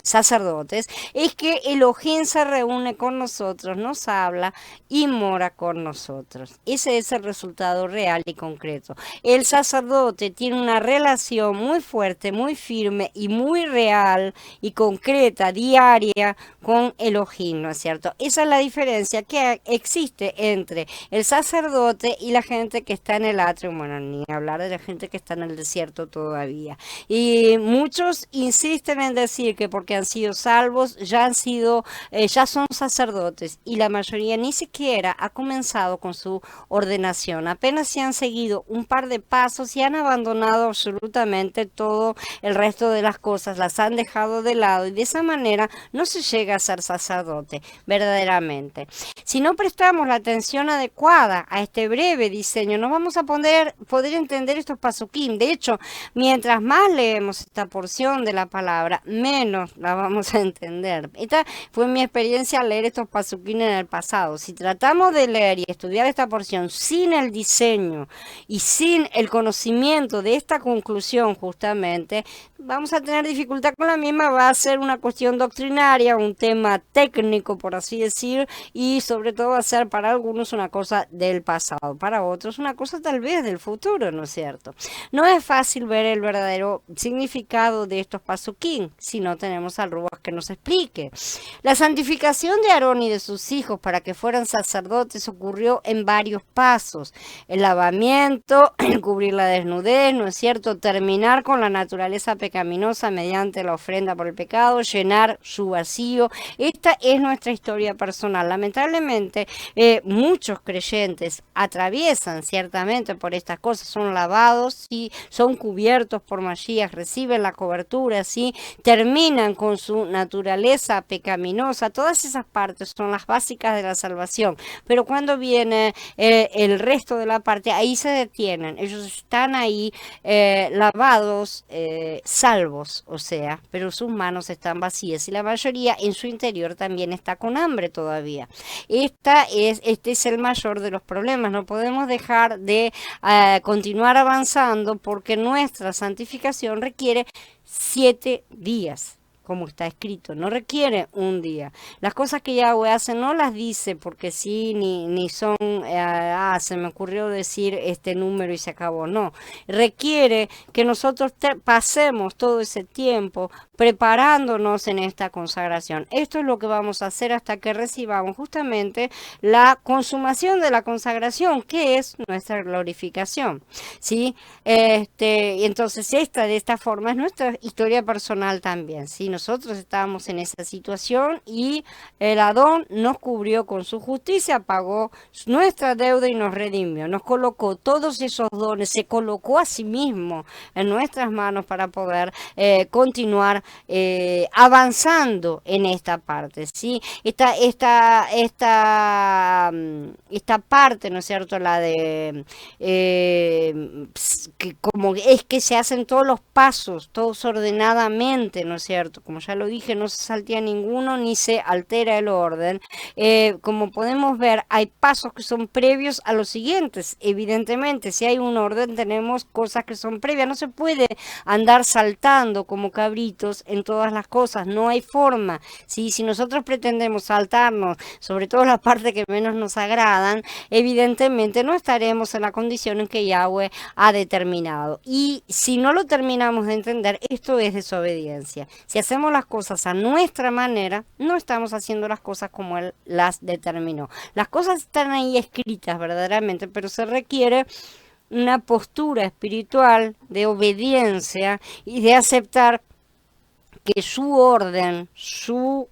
sacerdotes, es que Elohim se reúne con nosotros, nos habla y mora con nosotros. Ese es el resultado real y concreto. El sacerdote tiene una relación muy fuerte, muy firme y muy real y concreta, diaria, con Elohim, ¿no es cierto? Esa es la diferencia que existe entre el sacerdote y la gente que está en el atrio, bueno, ni hablar de la gente que está en el desierto todavía. Y muchos insisten en decir que porque han sido salvos, ya son sacerdotes, y la mayoría ni siquiera ha comenzado con su ordenación. Apenas se han seguido un par de pasos y han abandonado absolutamente todo el resto de las cosas, las han dejado de lado, y de esa manera no se llega a ser sacerdote verdaderamente. Si no prestamos la atención adecuada a este breve diseño, no vamos a poder entender estos pasuquín. De hecho, mientras más leemos esta porción de la palabra, menos la vamos a entender. Esta fue mi experiencia al leer estos pasuquín en el pasado. Si tratamos de leer y estudiar esta porción sin el diseño y sin el conocimiento de esta conclusión justamente, vamos a tener dificultad con la misma. Va a ser una cuestión doctrinaria, un tema técnico, por así decir, y sobre todo va a ser para algunos una cosa del pasado, para otros una cosa tal vez del futuro, ¿no es cierto? No es fácil ver el verdadero significado de estos pasuquín si no tenemos al Ruach que nos explique. La santificación de Aarón y de sus hijos para que fueran sacerdotes ocurrió en varios pasos: el lavamiento, el cubrir la desnudez, ¿no es cierto?, terminar con la naturaleza pecaminosa mediante la ofrenda por el pecado, llenar su vacío. Esta es nuestra historia personal. Lamentablemente, muchos creyentes atraviesan ciertamente por estas cosas, son lavados, ¿sí?, son cubiertos por Mashiach, reciben la cobertura, ¿sí?, terminan con su naturaleza pecaminosa. Todas esas partes son las básicas de la salvación, pero cuando viene el resto de la parte, ahí se detienen. Ellos están ahí lavados, salvos, o sea, pero sus manos están vacías y la mayoría en su interior también está con hambre todavía. Este es el mayor de los problemas. No podemos dejar de continuar avanzando porque nuestra santificación requiere 7 días. Como está escrito, no requiere un día. Las cosas que Yahweh hace no las dice porque sí, ni son, se me ocurrió decir este número y se acabó. No, requiere que nosotros pasemos todo ese tiempo preparándonos en esta consagración. Esto es lo que vamos a hacer hasta que recibamos justamente la consumación de la consagración, que es nuestra glorificación, ¿sí? Y entonces de esta forma es nuestra historia personal también, ¿sí? Nosotros estábamos en esa situación y el Adón nos cubrió con su justicia, pagó nuestra deuda y nos redimió, nos colocó todos esos dones, se colocó a sí mismo en nuestras manos para poder continuar avanzando en esta parte, ¿sí? Esta parte, ¿no es cierto?, la de que como es que se hacen todos los pasos, todos ordenadamente, ¿no es cierto? Como ya lo dije, no se saltea ninguno ni se altera el orden. Como podemos ver, hay pasos que son previos a los siguientes. Evidentemente, si hay un orden, tenemos cosas que son previas. No se puede andar saltando como cabritos en todas las cosas. No hay forma. ¿Sí? Si nosotros pretendemos saltarnos, sobre todo la parte que menos nos agradan, evidentemente no estaremos en la condición en que Yahweh ha determinado. Y si no lo terminamos de entender, esto es desobediencia. Si hacemos las cosas a nuestra manera, no estamos haciendo las cosas como Él las determinó. Las cosas están ahí escritas verdaderamente, pero se requiere una postura espiritual de obediencia y de aceptar que su orden, sus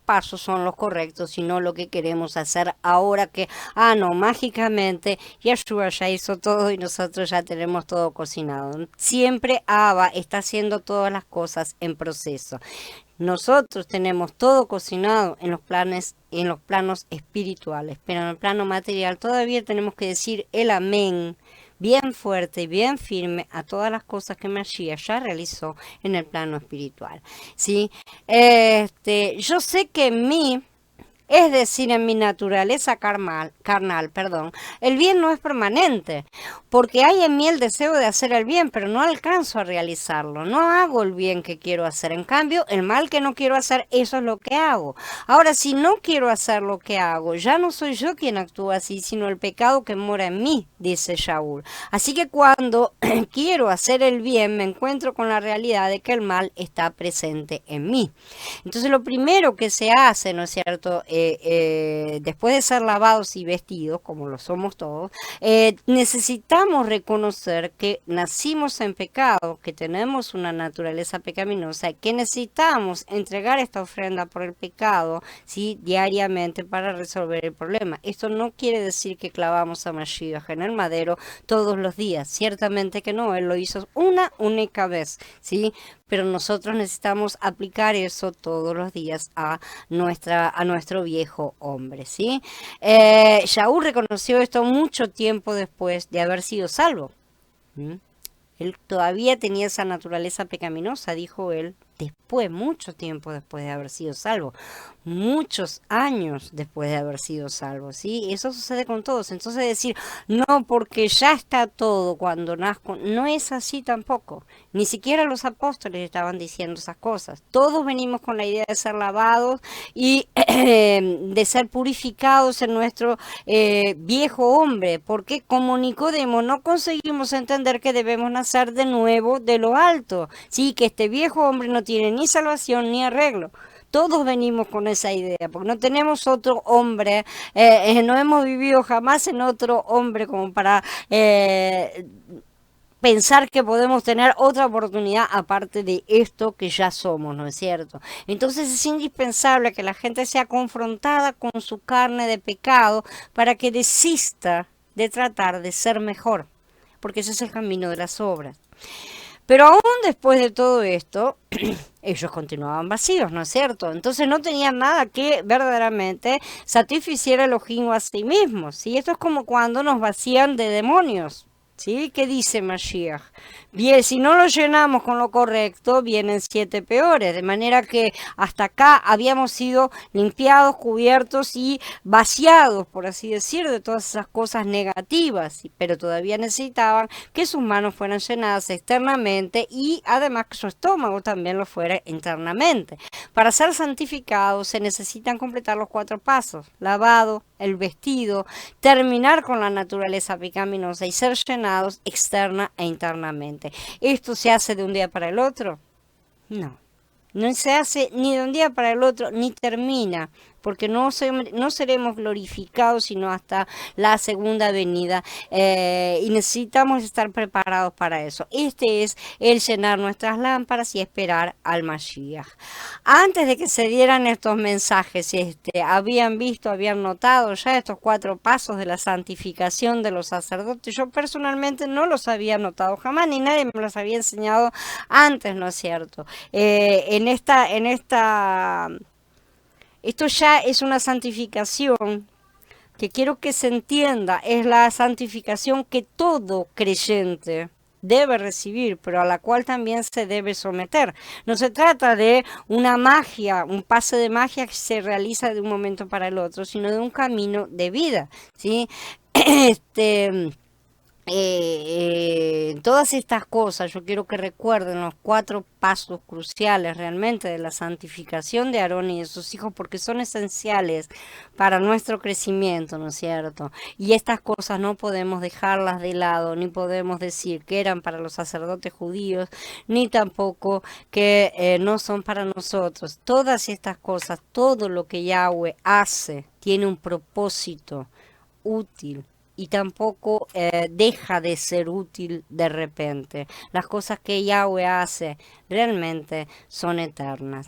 pasos son los correctos, sino lo que queremos hacer ahora que, no, mágicamente Yeshua ya hizo todo y nosotros ya tenemos todo cocinado. Siempre Abba está haciendo todas las cosas en proceso. Nosotros tenemos todo cocinado en los planos espirituales, pero en el plano material todavía tenemos que decir el amén bien fuerte y bien firme a todas las cosas que Mashiach ya realizó en el plano espiritual. ¿Sí? Yo sé que en mí, es decir, en mi naturaleza carnal, el bien no es permanente, porque hay en mí el deseo de hacer el bien, pero no alcanzo a realizarlo, no hago el bien que quiero hacer, en cambio, el mal que no quiero hacer, eso es lo que hago. Ahora, si no quiero hacer lo que hago, ya no soy yo quien actúa así, sino el pecado que mora en mí, dice Shaul. Así que cuando quiero hacer el bien, me encuentro con la realidad de que el mal está presente en mí. Entonces, lo primero que se hace, ¿no es cierto?, después de ser lavados y vestidos, como lo somos todos, necesitamos reconocer que nacimos en pecado, que tenemos una naturaleza pecaminosa, que necesitamos entregar esta ofrenda por el pecado, ¿sí?, diariamente para resolver el problema. Esto no quiere decir que clavamos a Mashiach en el madero todos los días, ciertamente que no, él lo hizo una única vez, ¿sí?, pero nosotros necesitamos aplicar eso todos los días a nuestro viejo hombre, ¿sí? Shaul reconoció esto mucho tiempo después de haber sido salvo. Él todavía tenía esa naturaleza pecaminosa, dijo él, después, mucho tiempo después de haber sido salvo, muchos años después de haber sido salvo, ¿sí? Eso sucede con todos. Entonces decir, no, porque ya está todo cuando nazco, no es así tampoco. Ni siquiera los apóstoles estaban diciendo esas cosas. Todos venimos con la idea de ser lavados y de ser purificados en nuestro viejo hombre, porque como Nicodemo no conseguimos entender que debemos nacer de nuevo de lo alto, ¿sí? Que este viejo hombre no tiene ni salvación ni arreglo. Todos venimos con esa idea, porque no tenemos otro hombre, no hemos vivido jamás en otro hombre como para pensar que podemos tener otra oportunidad aparte de esto que ya somos, ¿no es cierto? Entonces es indispensable que la gente sea confrontada con su carne de pecado para que desista de tratar de ser mejor, porque ese es el camino de las obras. Pero aún después de todo esto, ellos continuaban vacíos, ¿no es cierto? Entonces no tenían nada que verdaderamente satisficiera el Elohim a sí mismos, ¿sí? Esto es como cuando nos vacían de demonios, ¿sí? ¿Qué dice Mashiach? Bien, si no lo llenamos con lo correcto, vienen 7 peores, de manera que hasta acá habíamos sido limpiados, cubiertos y vaciados, por así decir, de todas esas cosas negativas, pero todavía necesitaban que sus manos fueran llenadas externamente y además que su estómago también lo fuera internamente. Para ser santificados se necesitan completar los 4 pasos: lavado, el vestido, terminar con la naturaleza pecaminosa y ser llenados externa e internamente. ¿Esto se hace de un día para el otro? No. No se hace ni de un día para el otro, ni termina, porque no seremos glorificados sino hasta la segunda venida, y necesitamos estar preparados para eso. Este es el llenar nuestras lámparas y esperar al Mashiach. Antes de que se dieran estos mensajes, habían notado ya estos 4 pasos de la santificación de los sacerdotes. Yo personalmente no los había notado jamás, ni nadie me los había enseñado antes, ¿no es cierto? Esto ya es una santificación que quiero que se entienda, es la santificación que todo creyente debe recibir, pero a la cual también se debe someter. No se trata de una magia, un pase de magia que se realiza de un momento para el otro, sino de un camino de vida, ¿sí? Todas estas cosas yo quiero que recuerden los 4 pasos cruciales realmente de la santificación de Aarón y de sus hijos, porque son esenciales para nuestro crecimiento, ¿no es cierto? Y estas cosas no podemos dejarlas de lado, ni podemos decir que eran para los sacerdotes judíos, ni tampoco que no son para nosotros. Todas estas cosas, todo lo que Yahweh hace, tiene un propósito útil y tampoco deja de ser útil de repente. Las cosas que Yahweh hace realmente son eternas.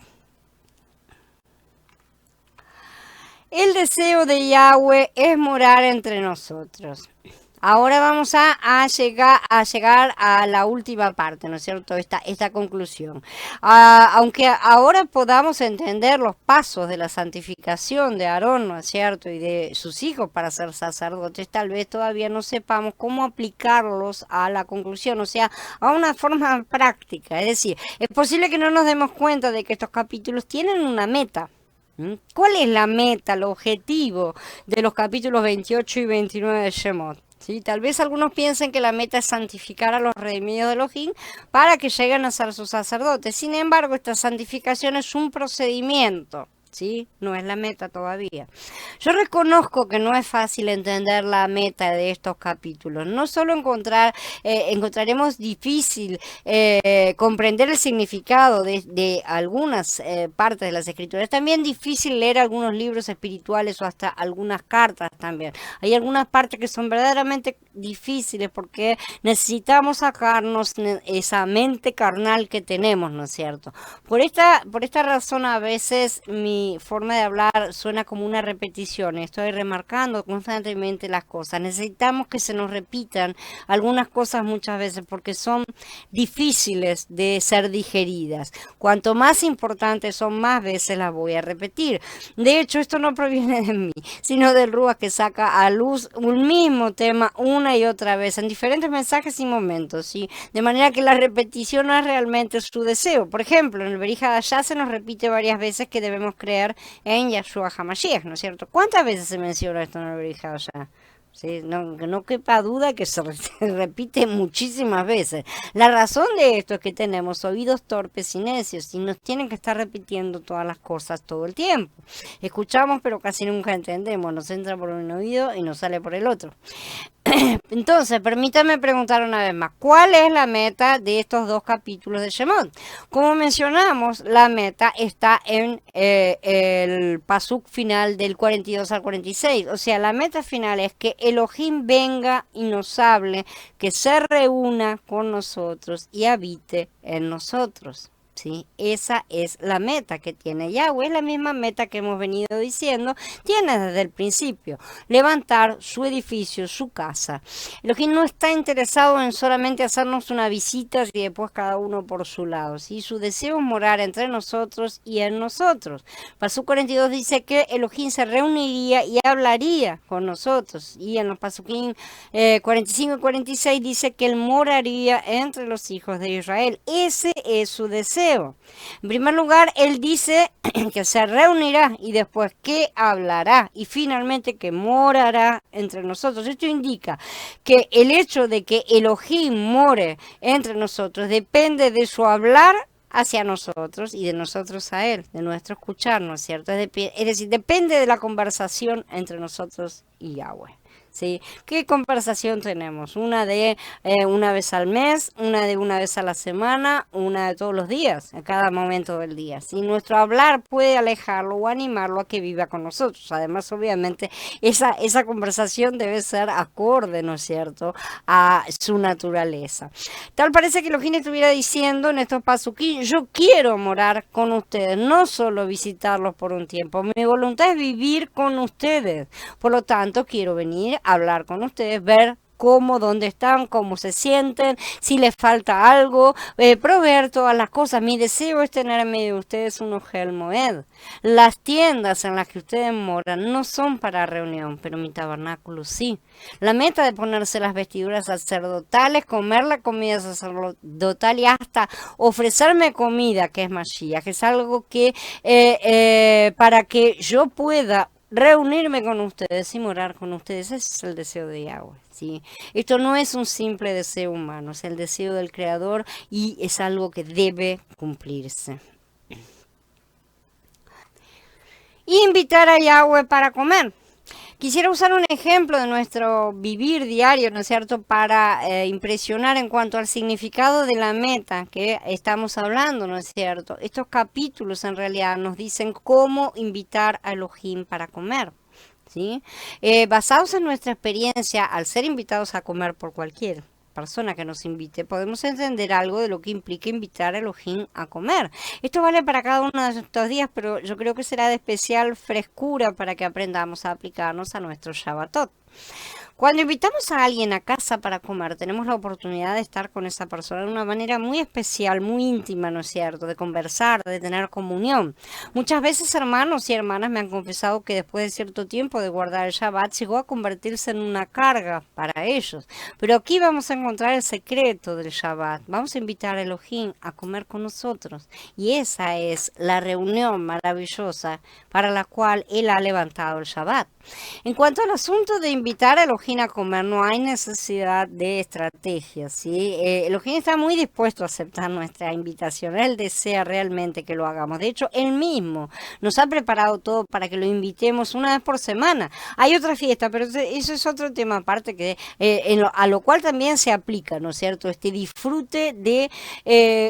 El deseo de Yahweh es morar entre nosotros. Ahora vamos a llegar a la última parte, ¿no es cierto? Esta conclusión. Aunque ahora podamos entender los pasos de la santificación de Aarón, ¿no es cierto? Y de sus hijos para ser sacerdotes, tal vez todavía no sepamos cómo aplicarlos a la conclusión, o sea, a una forma práctica. Es decir, es posible que no nos demos cuenta de que estos capítulos tienen una meta. ¿Cuál es la meta, el objetivo de los capítulos 28 y 29 de Shemot? ¿Sí? Tal vez algunos piensen que la meta es santificar a los redimidos de Elohim para que lleguen a ser sus sacerdotes. Sin embargo, esta santificación es un procedimiento. ¿Sí? No es la meta todavía. Yo reconozco que no es fácil entender la meta de estos capítulos. No solo encontraremos difícil comprender el significado de algunas partes de las escrituras. Es también difícil leer algunos libros espirituales o hasta algunas cartas también. Hay algunas partes que son verdaderamente difíciles porque necesitamos sacarnos esa mente carnal que tenemos, ¿no es cierto? Por esta razón a veces mi forma de hablar suena como una repetición. Estoy remarcando constantemente las cosas. Necesitamos que se nos repitan algunas cosas muchas veces porque son difíciles de ser digeridas. Cuanto más importantes son, más veces las voy a repetir. De hecho, esto no proviene de mí, sino del Ruach que saca a luz un mismo tema una y otra vez en diferentes mensajes y momentos, ¿sí? De manera que la repetición no es realmente su deseo. Por ejemplo, en el Berija Dayá se nos repite varias veces que debemos creer en Yahshua HaMashiach, ¿no es cierto? ¿Cuántas veces se menciona esto en el Berija Dayá? Sí, no quepa duda que se repite muchísimas veces. La razón de esto es que tenemos oídos torpes y necios y nos tienen que estar repitiendo todas las cosas todo el tiempo. Escuchamos pero casi nunca entendemos, nos entra por un oído y nos sale por el otro. Entonces, permítame preguntar una vez más, ¿cuál es la meta de estos dos capítulos de Shemot? Como mencionamos, la meta está en el pasuk final del 42 al 46. O sea, la meta final es que Elohim venga y nos hable, que se reúna con nosotros y habite en nosotros. ¿Sí? Esa es la meta que tiene Yahweh, es la misma meta que hemos venido diciendo, tiene desde el principio, levantar su edificio, su casa. Elohim no está interesado en solamente hacernos una visita y después cada uno por su lado, ¿sí? Su deseo es morar entre nosotros y en nosotros. Pasuk 42 dice que Elohim se reuniría y hablaría con nosotros, y en los Pasukim 45 y 46 dice que él moraría entre los hijos de Israel. Ese es su deseo. En primer lugar, él dice que se reunirá y después que hablará y finalmente que morará entre nosotros. Esto indica que el hecho de que Elohim more entre nosotros depende de su hablar hacia nosotros y de nosotros a él, de nuestro escuchar, ¿no es cierto? Es decir, depende de la conversación entre nosotros y Yahweh. ¿Sí? ¿Qué conversación tenemos? Una de una vez al mes, una de una vez a la semana, una de todos los días, a cada momento del día. Si nuestro hablar puede alejarlo o animarlo a que viva con nosotros. Además, obviamente, esa conversación debe ser acorde, ¿no es cierto?, a su naturaleza. Tal parece que Elohim estuviera diciendo en estos pasuquí, yo quiero morar con ustedes, no solo visitarlos por un tiempo. Mi voluntad es vivir con ustedes. Por lo tanto, quiero venir hablar con ustedes, ver cómo, dónde están, cómo se sienten, si les falta algo, proveer todas las cosas. Mi deseo es tener en medio de ustedes un Ohel Moed. Las tiendas en las que ustedes moran no son para reunión, pero mi tabernáculo sí. La meta de ponerse las vestiduras sacerdotales, comer la comida sacerdotal y hasta ofrecerme comida, que es Mashiach, que es algo que para que yo pueda reunirme con ustedes y morar con ustedes. Ese es el deseo de Yahweh, ¿sí? Esto no es un simple deseo humano, es el deseo del Creador y es algo que debe cumplirse. Invitar a Yahweh para comer. Quisiera usar un ejemplo de nuestro vivir diario, ¿no es cierto?, para impresionar en cuanto al significado de la meta que estamos hablando, ¿no es cierto? Estos capítulos en realidad nos dicen cómo invitar a Elohim para comer. ¿sí? Basados en nuestra experiencia, al ser invitados a comer por cualquier persona que nos invite, podemos entender algo de lo que implica invitar a Elohim a comer. Esto vale para cada uno de estos días, pero yo creo que será de especial frescura para que aprendamos a aplicarnos a nuestro Shabbatot. Cuando invitamos a alguien a casa para comer, tenemos la oportunidad de estar con esa persona de una manera muy especial, muy íntima, ¿no es cierto? De conversar, de tener comunión. Muchas veces hermanos y hermanas me han confesado que después de cierto tiempo de guardar el Shabbat llegó a convertirse en una carga para ellos. Pero aquí vamos a encontrar el secreto del Shabbat. Vamos a invitar a Elohim a comer con nosotros. Y esa es la reunión maravillosa para la cual Él ha levantado el Shabbat. En cuanto al asunto de invitar a Elohim a comer, no hay necesidad de estrategia, ¿sí? Elohim está muy dispuesto a aceptar nuestra invitación. Él desea realmente que lo hagamos. De hecho, Él mismo nos ha preparado todo para que lo invitemos una vez por semana. Hay otra fiesta, pero eso es otro tema aparte que a lo cual también se aplica, ¿no es cierto? Este disfrute de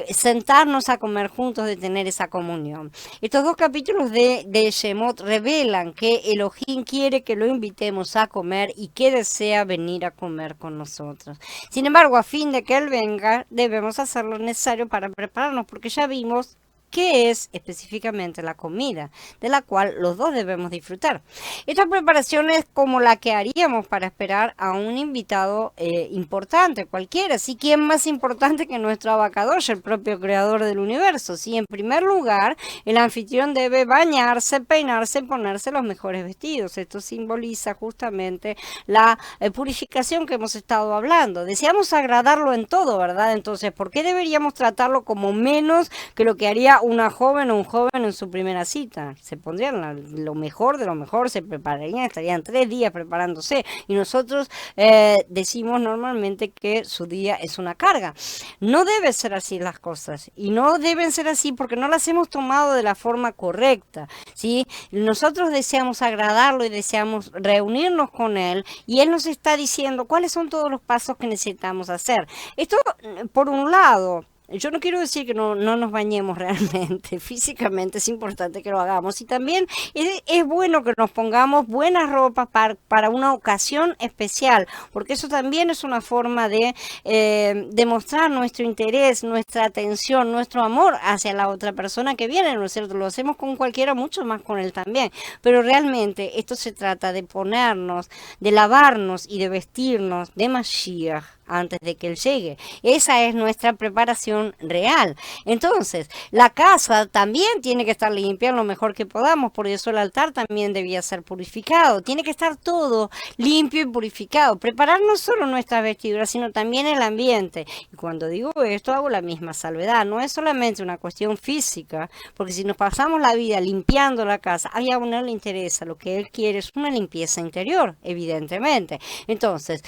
sentarnos a comer juntos, de tener esa comunión. Estos dos capítulos de Shemot revelan que Elohim quiere que lo invitemos a comer y que desea venir a comer con nosotros. Sin embargo, a fin de que Él venga, debemos hacer lo necesario para prepararnos, porque ya vimos qué es específicamente la comida, de la cual los dos debemos disfrutar. Esta preparación es como la que haríamos para esperar a un invitado importante, cualquiera. ¿Sí? ¿Quién más importante que nuestro Abacadosh, el propio creador del universo? ¿Sí? En primer lugar, el anfitrión debe bañarse, peinarse, ponerse los mejores vestidos. Esto simboliza justamente la purificación que hemos estado hablando. Deseamos agradarlo en todo, ¿verdad? Entonces, ¿por qué deberíamos tratarlo como menos que lo que haría una joven o un joven en su primera cita? Se pondrían lo mejor de lo mejor, se prepararían, estarían 3 días preparándose, y nosotros decimos normalmente que su día es una carga. No debe ser así las cosas, y no deben ser así porque no las hemos tomado de la forma correcta, ¿sí? Nosotros deseamos agradarlo y deseamos reunirnos con él, y él nos está diciendo cuáles son todos los pasos que necesitamos hacer. Esto, por un lado, yo no quiero decir que no nos bañemos realmente, físicamente es importante que lo hagamos, y también es bueno que nos pongamos buenas ropas para una ocasión especial, porque eso también es una forma de demostrar nuestro interés, nuestra atención, nuestro amor hacia la otra persona que viene, ¿no es cierto? Lo hacemos con cualquiera, mucho más con él también, pero realmente esto se trata de ponernos, de lavarnos y de vestirnos de Mashiach antes de que él llegue. Esa es nuestra preparación real. Entonces, la casa también tiene que estar limpia lo mejor que podamos, por eso el altar también debía ser purificado. Tiene que estar todo limpio y purificado. Preparar no solo nuestras vestiduras, sino también el ambiente. Y cuando digo esto, hago la misma salvedad. No es solamente una cuestión física, porque si nos pasamos la vida limpiando la casa, a uno no le interesa. Lo que él quiere es una limpieza interior, evidentemente. Entonces,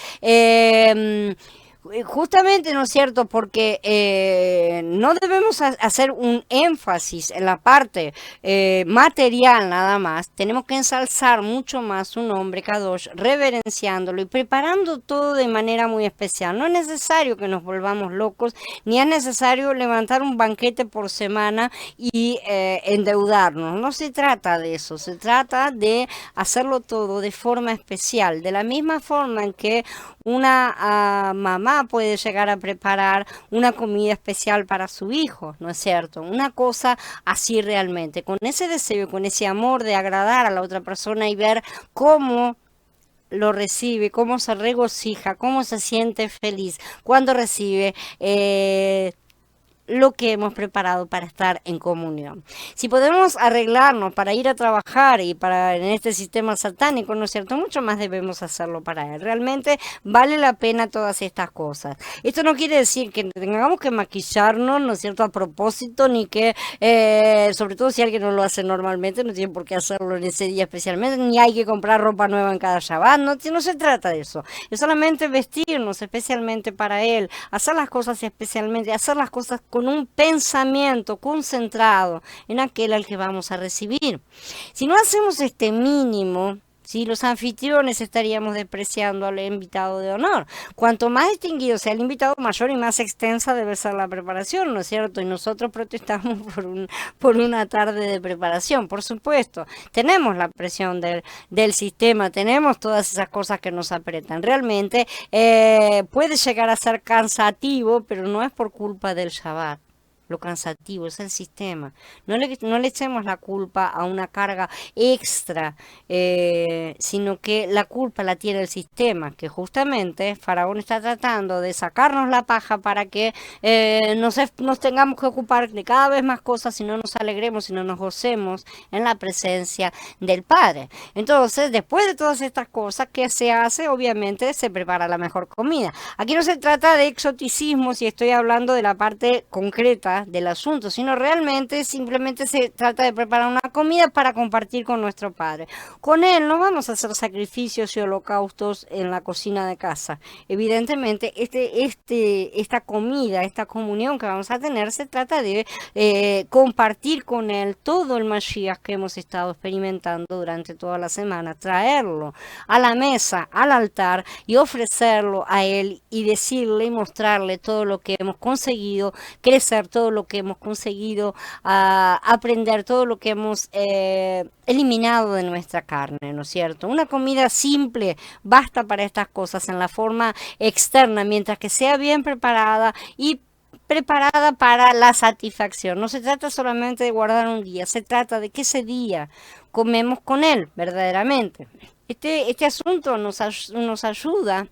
justamente, ¿no es cierto? Porque no debemos hacer un énfasis en la parte material nada más. Tenemos que ensalzar mucho más su nombre, Kadosh, reverenciándolo y preparando todo de manera muy especial. No es necesario que nos volvamos locos, ni es necesario levantar un banquete por semana y endeudarnos. No se trata de eso, se trata de hacerlo todo de forma especial, de la misma forma en que una mamá puede llegar a preparar una comida especial para su hijo, ¿no es cierto? Una cosa así realmente, con ese deseo, con ese amor de agradar a la otra persona y ver cómo lo recibe, cómo se regocija, cómo se siente feliz cuando recibe lo que hemos preparado para estar en comunión. Si podemos arreglarnos para ir a trabajar y para en este sistema satánico, ¿no es cierto? Mucho más debemos hacerlo para él. Realmente vale la pena todas estas cosas. Esto no quiere decir que tengamos que maquillarnos, ¿no es cierto?, a propósito, ni que, sobre todo si alguien no lo hace normalmente, no tiene por qué hacerlo en ese día especialmente, ni hay que comprar ropa nueva en cada Shabbat, no se trata de eso. Es solamente vestirnos especialmente para él, hacer las cosas especialmente, hacer las cosas con un pensamiento concentrado en aquel al que vamos a recibir. Si no hacemos este mínimo, Si los anfitriones estaríamos despreciando al invitado de honor. Cuanto más distinguido sea el invitado, mayor y más extensa debe ser la preparación, ¿no es cierto? Y nosotros protestamos por una tarde de preparación, por supuesto. Tenemos la presión del sistema, tenemos todas esas cosas que nos apretan. Realmente puede llegar a ser cansativo, pero no es por culpa del Shabbat. Lo cansativo es el sistema. No le echemos la culpa a una carga extra, sino que la culpa la tiene el sistema, que justamente Faraón está tratando de sacarnos la paja para que nos tengamos que ocupar de cada vez más cosas y no nos alegremos y no nos gocemos en la presencia del Padre. Entonces, después de todas estas cosas, ¿qué se hace? Obviamente se prepara la mejor comida. Aquí no se trata de exoticismo si estoy hablando de la parte concreta del asunto, sino realmente simplemente se trata de preparar una comida para compartir con nuestro Padre. Con Él no vamos a hacer sacrificios y holocaustos en la cocina de casa. Evidentemente, esta comida, esta comunión que vamos a tener, se trata de compartir con Él todo el Mashiach que hemos estado experimentando durante toda la semana, traerlo a la mesa, al altar y ofrecerlo a Él y decirle y mostrarle todo lo que hemos conseguido, crecer todo lo que hemos conseguido, aprender todo lo que hemos eliminado de nuestra carne, ¿no es cierto? Una comida simple basta para estas cosas en la forma externa, mientras que sea bien preparada y preparada para la satisfacción. No se trata solamente de guardar un día, se trata de que ese día comemos con Él verdaderamente. Este asunto nos ayuda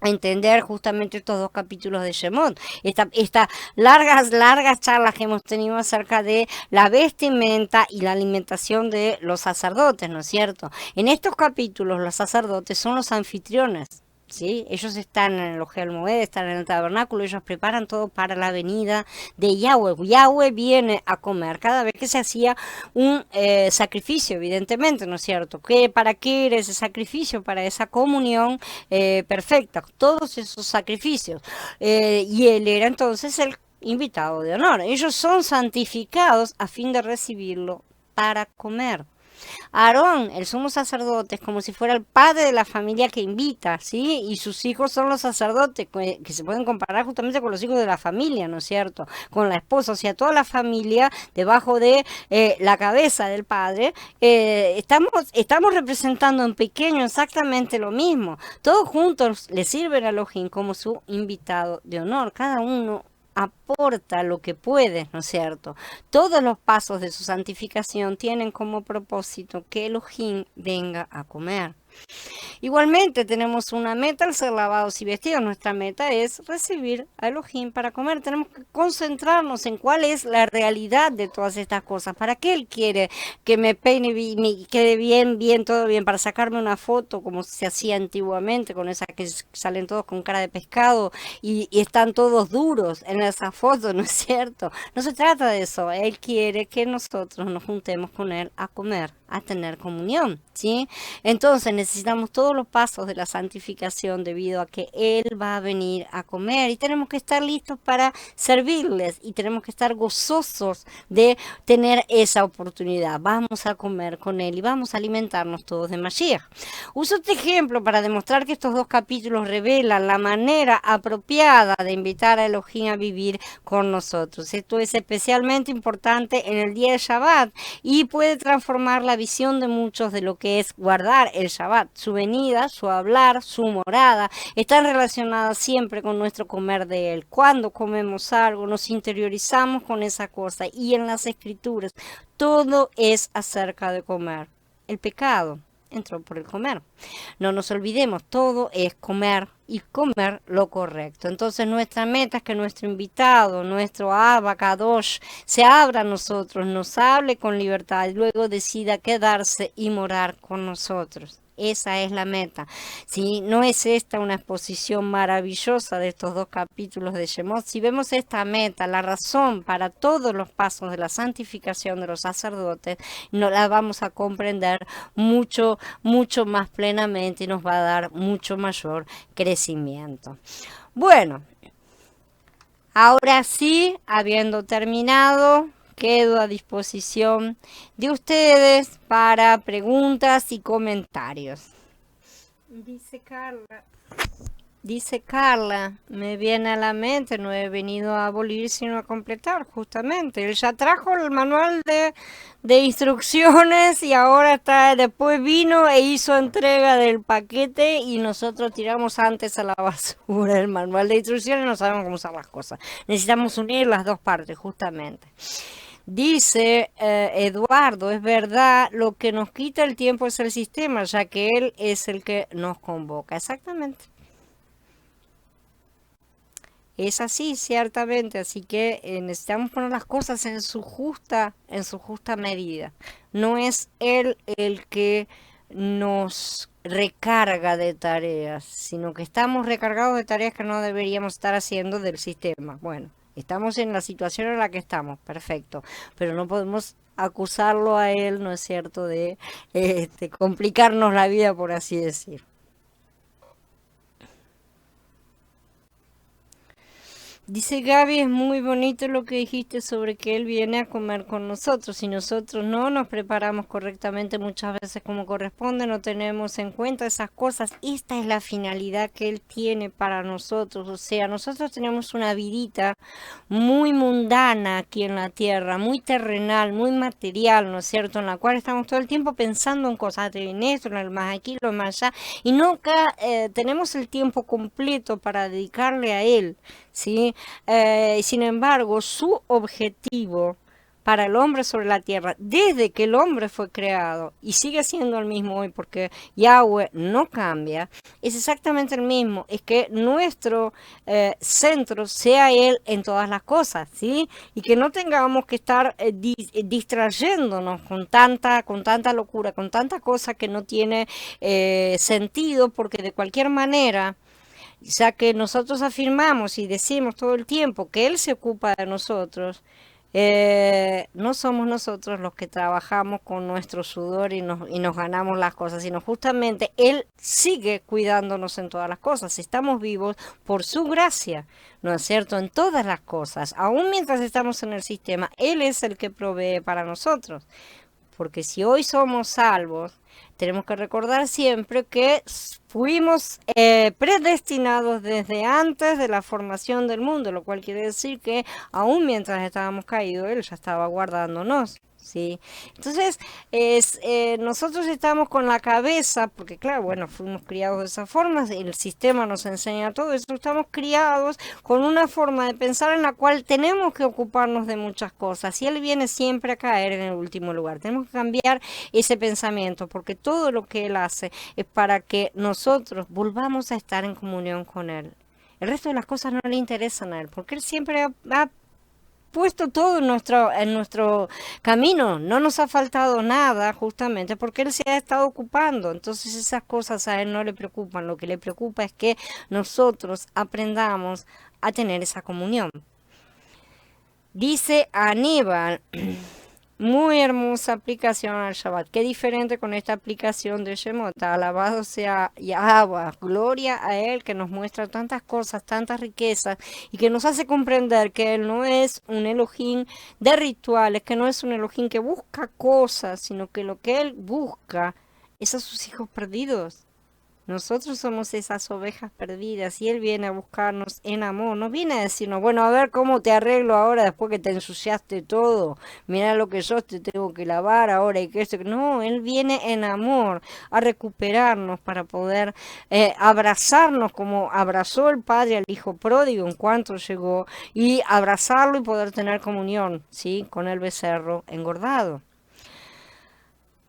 a entender justamente estos dos capítulos de Shemot, estas largas charlas que hemos tenido acerca de la vestimenta y la alimentación de los sacerdotes, ¿no es cierto? En estos capítulos los sacerdotes son los anfitriones. ¿Sí? Ellos están en el Ojel Moed, están en el tabernáculo, ellos preparan todo para la venida de Yahweh. Yahweh viene a comer cada vez que se hacía un sacrificio, evidentemente, ¿no es cierto? ¿Para qué era ese sacrificio? Para esa comunión perfecta, todos esos sacrificios. Y él era entonces el invitado de honor. Ellos son santificados a fin de recibirlo para comer. Aarón, el sumo sacerdote, es como si fuera el padre de la familia que invita, ¿sí? Y sus hijos son los sacerdotes, que se pueden comparar justamente con los hijos de la familia, ¿no es cierto? Con la esposa, o sea, toda la familia debajo de la cabeza del padre. Estamos representando en pequeño exactamente lo mismo. Todos juntos le sirven a Elohim como su invitado de honor, cada uno aporta lo que puede, ¿no es cierto? Todos los pasos de su santificación tienen como propósito que Elohim venga a comer. Igualmente tenemos una meta al ser lavados y vestidos. Nuestra meta es recibir a Elohim para comer. Tenemos que concentrarnos en cuál es la realidad de todas estas cosas. ¿Para qué Él quiere que me peine y me quede bien, todo bien? Para sacarme una foto como se hacía antiguamente, con esas que salen todos con cara de pescado y están todos duros en esa foto, ¿no es cierto? No se trata de eso. Él quiere que nosotros nos juntemos con Él a comer, a tener comunión, ¿sí? Entonces necesitamos todos los pasos de la santificación debido a que Él va a venir a comer y tenemos que estar listos para servirles y tenemos que estar gozosos de tener esa oportunidad. Vamos a comer con Él y vamos a alimentarnos todos de Mashiach. Uso este ejemplo para demostrar que estos dos capítulos revelan la manera apropiada de invitar a Elohim a vivir con nosotros. Esto es especialmente importante en el día de Shabbat y puede transformar la visión de muchos de lo que es guardar el Shabbat. Su venida, su hablar, su morada están relacionadas siempre con nuestro comer de Él. Cuando comemos algo nos interiorizamos con esa cosa y en las escrituras todo es acerca de comer. El pecado entró por el comer. No nos olvidemos, todo es comer y comer lo correcto. Entonces nuestra meta es que nuestro invitado, nuestro Abba Kadosh, se abra a nosotros, nos hable con libertad y luego decida quedarse y morar con nosotros. Esa es la meta. Si no es esta una exposición maravillosa de estos dos capítulos de Shemot, si vemos esta meta, la razón para todos los pasos de la santificación de los sacerdotes, no la vamos a comprender mucho más plenamente y nos va a dar mucho mayor crecimiento. Bueno, ahora sí, habiendo terminado quedo a disposición de ustedes para preguntas y comentarios. Dice Carla, me viene a la mente, no he venido a abolir sino a completar, justamente. Él ya trajo el manual de instrucciones y ahora después vino e hizo entrega del paquete y nosotros tiramos antes a la basura el manual de instrucciones y no sabemos cómo usar las cosas. Necesitamos unir las dos partes, justamente. Dice Eduardo, es verdad, lo que nos quita el tiempo es el sistema, ya que él es el que nos convoca. Exactamente. Es así, ciertamente, así que necesitamos poner las cosas en su justa medida. No es él el que nos recarga de tareas, sino que estamos recargados de tareas que no deberíamos estar haciendo del sistema. Bueno, estamos en la situación en la que estamos, perfecto, pero no podemos acusarlo a él, ¿no es cierto?, de complicarnos la vida, por así decir. Dice Gaby, es muy bonito lo que dijiste sobre que él viene a comer con nosotros. Si nosotros no nos preparamos correctamente muchas veces como corresponde, no tenemos en cuenta esas cosas. Esta es la finalidad que él tiene para nosotros. O sea, nosotros tenemos una vidita muy mundana aquí en la tierra, muy terrenal, muy material, ¿no es cierto? En la cual estamos todo el tiempo pensando en cosas, en esto, en el más aquí, lo más allá. Y nunca tenemos el tiempo completo para dedicarle a él. ¿Sí? Sin embargo, su objetivo para el hombre sobre la tierra, desde que el hombre fue creado, y sigue siendo el mismo hoy porque Yahweh no cambia, es exactamente el mismo, es que nuestro centro sea Él en todas las cosas, ¿sí? Y que no tengamos que estar distrayéndonos con tanta locura, con tanta cosa que no tiene sentido, porque de cualquier manera, ya que nosotros afirmamos y decimos todo el tiempo que Él se ocupa de nosotros, no somos nosotros los que trabajamos con nuestro sudor y nos ganamos las cosas, sino justamente Él sigue cuidándonos en todas las cosas. Estamos vivos por su gracia, ¿no es cierto? En todas las cosas, aún mientras estamos en el sistema, Él es el que provee para nosotros. Porque si hoy somos salvos, tenemos que recordar siempre que fuimos predestinados desde antes de la formación del mundo, lo cual quiere decir que aún mientras estábamos caídos, Él ya estaba guardándonos. ¿Sí? Entonces, nosotros estamos con la cabeza, porque claro, bueno, fuimos criados de esa forma, el sistema nos enseña todo eso, estamos criados con una forma de pensar en la cual tenemos que ocuparnos de muchas cosas, y Él viene siempre a caer en el último lugar. Tenemos que cambiar ese pensamiento, porque todo lo que Él hace es para que nosotros volvamos a estar en comunión con Él. El resto de las cosas no le interesan a Él, porque Él siempre ha puesto todo en nuestro camino, no nos ha faltado nada justamente porque Él se ha estado ocupando. Entonces esas cosas a Él no le preocupan, lo que le preocupa es que nosotros aprendamos a tener esa comunión. Dice Aníbal, muy hermosa aplicación al Shabbat. Qué diferente con esta aplicación de Shemot. Alabado sea Yahweh. Gloria a Él que nos muestra tantas cosas, tantas riquezas y que nos hace comprender que Él no es un Elohim de rituales, que no es un Elohim que busca cosas, sino que lo que Él busca es a sus hijos perdidos. Nosotros somos esas ovejas perdidas y Él viene a buscarnos en amor. No viene a decirnos, bueno, a ver cómo te arreglo ahora después que te ensuciaste todo. Mira lo que yo te tengo que lavar ahora y que esto. No, Él viene en amor a recuperarnos para poder abrazarnos como abrazó el Padre al Hijo pródigo en cuanto llegó y abrazarlo y poder tener comunión, ¿sí? Con el becerro engordado.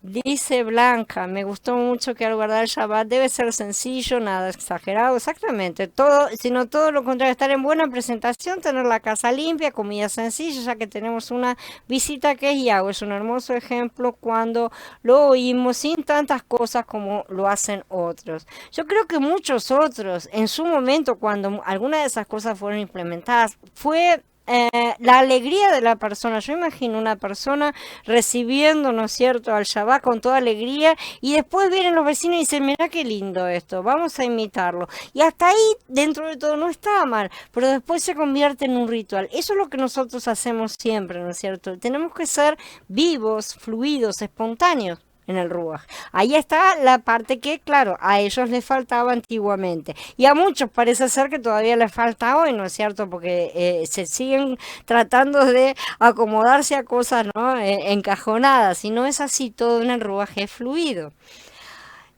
Dice Blanca, me gustó mucho que al guardar el Shabbat debe ser sencillo, nada exagerado, exactamente, todo, sino todo lo contrario, estar en buena presentación, tener la casa limpia, comida sencilla, ya que tenemos una visita que es Yahweh, es un hermoso ejemplo cuando lo oímos sin tantas cosas como lo hacen otros. Yo creo que muchos otros, en su momento, cuando algunas de esas cosas fueron implementadas, fue la alegría de la persona. Yo imagino una persona recibiendo, ¿no es cierto?, al Shabbat con toda alegría y después vienen los vecinos y dicen, mira qué lindo esto, vamos a imitarlo. Y hasta ahí, dentro de todo, no está mal, pero después se convierte en un ritual. Eso es lo que nosotros hacemos siempre, ¿no es cierto? Tenemos que ser vivos, fluidos, espontáneos en el Ruach. Ahí está la parte que, claro, a ellos les faltaba antiguamente. Y a muchos parece ser que todavía les falta hoy, ¿no es cierto? Porque se siguen tratando de acomodarse a cosas, ¿no? Encajonadas. Y no es así, todo en el Ruach es fluido.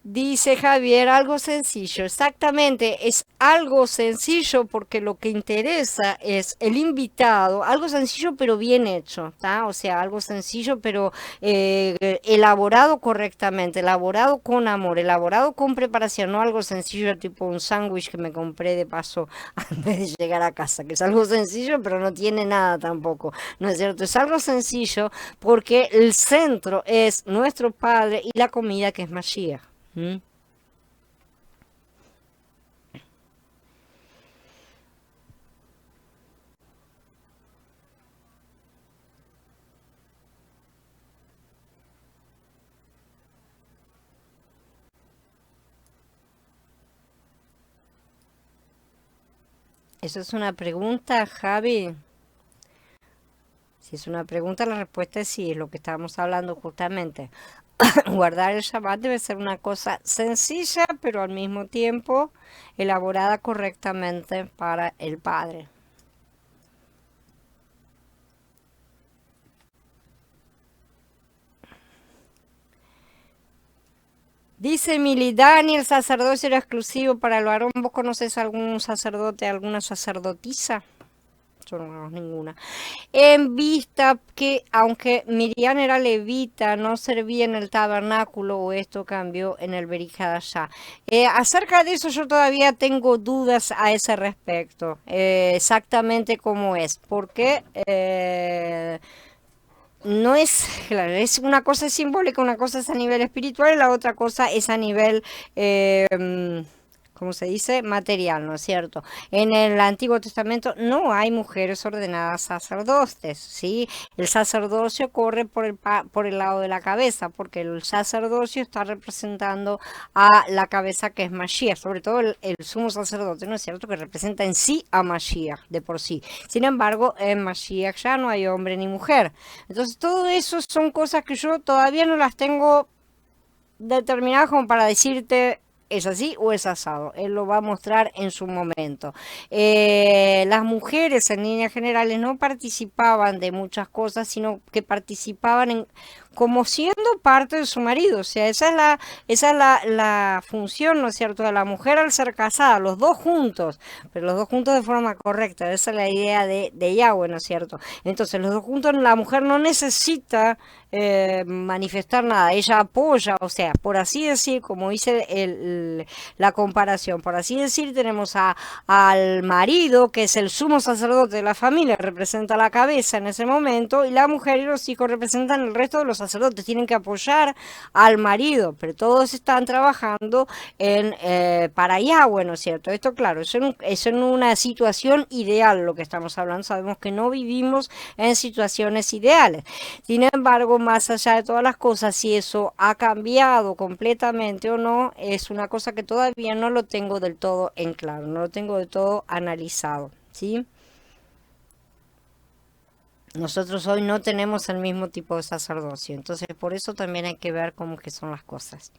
Dice Javier, algo sencillo, exactamente, es algo sencillo porque lo que interesa es el invitado, algo sencillo pero bien hecho, ¿tá? O sea, algo sencillo pero elaborado correctamente, elaborado con amor, elaborado con preparación, no algo sencillo tipo un sándwich que me compré de paso antes de llegar a casa, que es algo sencillo pero no tiene nada tampoco, ¿no es cierto? Es algo sencillo porque el centro es nuestro Padre y la comida que es Mashiach. ¿Mm? Eso es una pregunta, Javi. Si es una pregunta, la respuesta es sí, es lo que estábamos hablando justamente. Guardar el Shabbat debe ser una cosa sencilla, pero al mismo tiempo elaborada correctamente para el Padre. Dice Mili, Dani, el sacerdocio era exclusivo para el varón. ¿Vos conoces algún sacerdote, alguna sacerdotisa? Yo no conozco ninguna. En vista que, aunque Miriam era levita, no servía en el tabernáculo, o esto cambió en el Berihadashá. Acerca de eso yo todavía tengo dudas a ese respecto, exactamente cómo es, porque no es, claro, es una cosa simbólica, una cosa es a nivel espiritual y la otra cosa es a nivel, ¿cómo se dice? Material, ¿no es cierto? En el Antiguo Testamento no hay mujeres ordenadas sacerdotes, ¿sí? El sacerdocio corre por el lado de la cabeza, porque el sacerdocio está representando a la cabeza que es Mashiach, sobre todo el sumo sacerdote, ¿no es cierto? Que representa en sí a Mashiach de por sí. Sin embargo, en Mashiach ya no hay hombre ni mujer. Entonces, todo eso son cosas que yo todavía no las tengo determinadas como para decirte es así o es asado. Él lo va a mostrar en su momento. Las mujeres en líneas generales no participaban de muchas cosas, sino que participaban en como siendo parte de su marido. O sea, esa es la función, ¿no es cierto?, de la mujer al ser casada, los dos juntos, pero los dos juntos de forma correcta. Esa es la idea de Yahweh, ¿no es cierto? Entonces, los dos juntos, la mujer no necesita manifestar nada, ella apoya, o sea, por así decir, como hice la comparación, por así decir, tenemos al marido, que es el sumo sacerdote de la familia, representa la cabeza en ese momento, y la mujer y los hijos representan el resto de los sacerdotes, tienen que apoyar al marido, pero todos están trabajando para Yahweh, ¿no es cierto? Esto, claro, es en una situación ideal lo que estamos hablando, sabemos que no vivimos en situaciones ideales. Sin embargo, más allá de todas las cosas, si eso ha cambiado completamente o no, es una cosa que todavía no lo tengo del todo en claro, no lo tengo del todo analizado, ¿sí? Nosotros hoy no tenemos el mismo tipo de sacerdocio, entonces por eso también hay que ver cómo que son las cosas.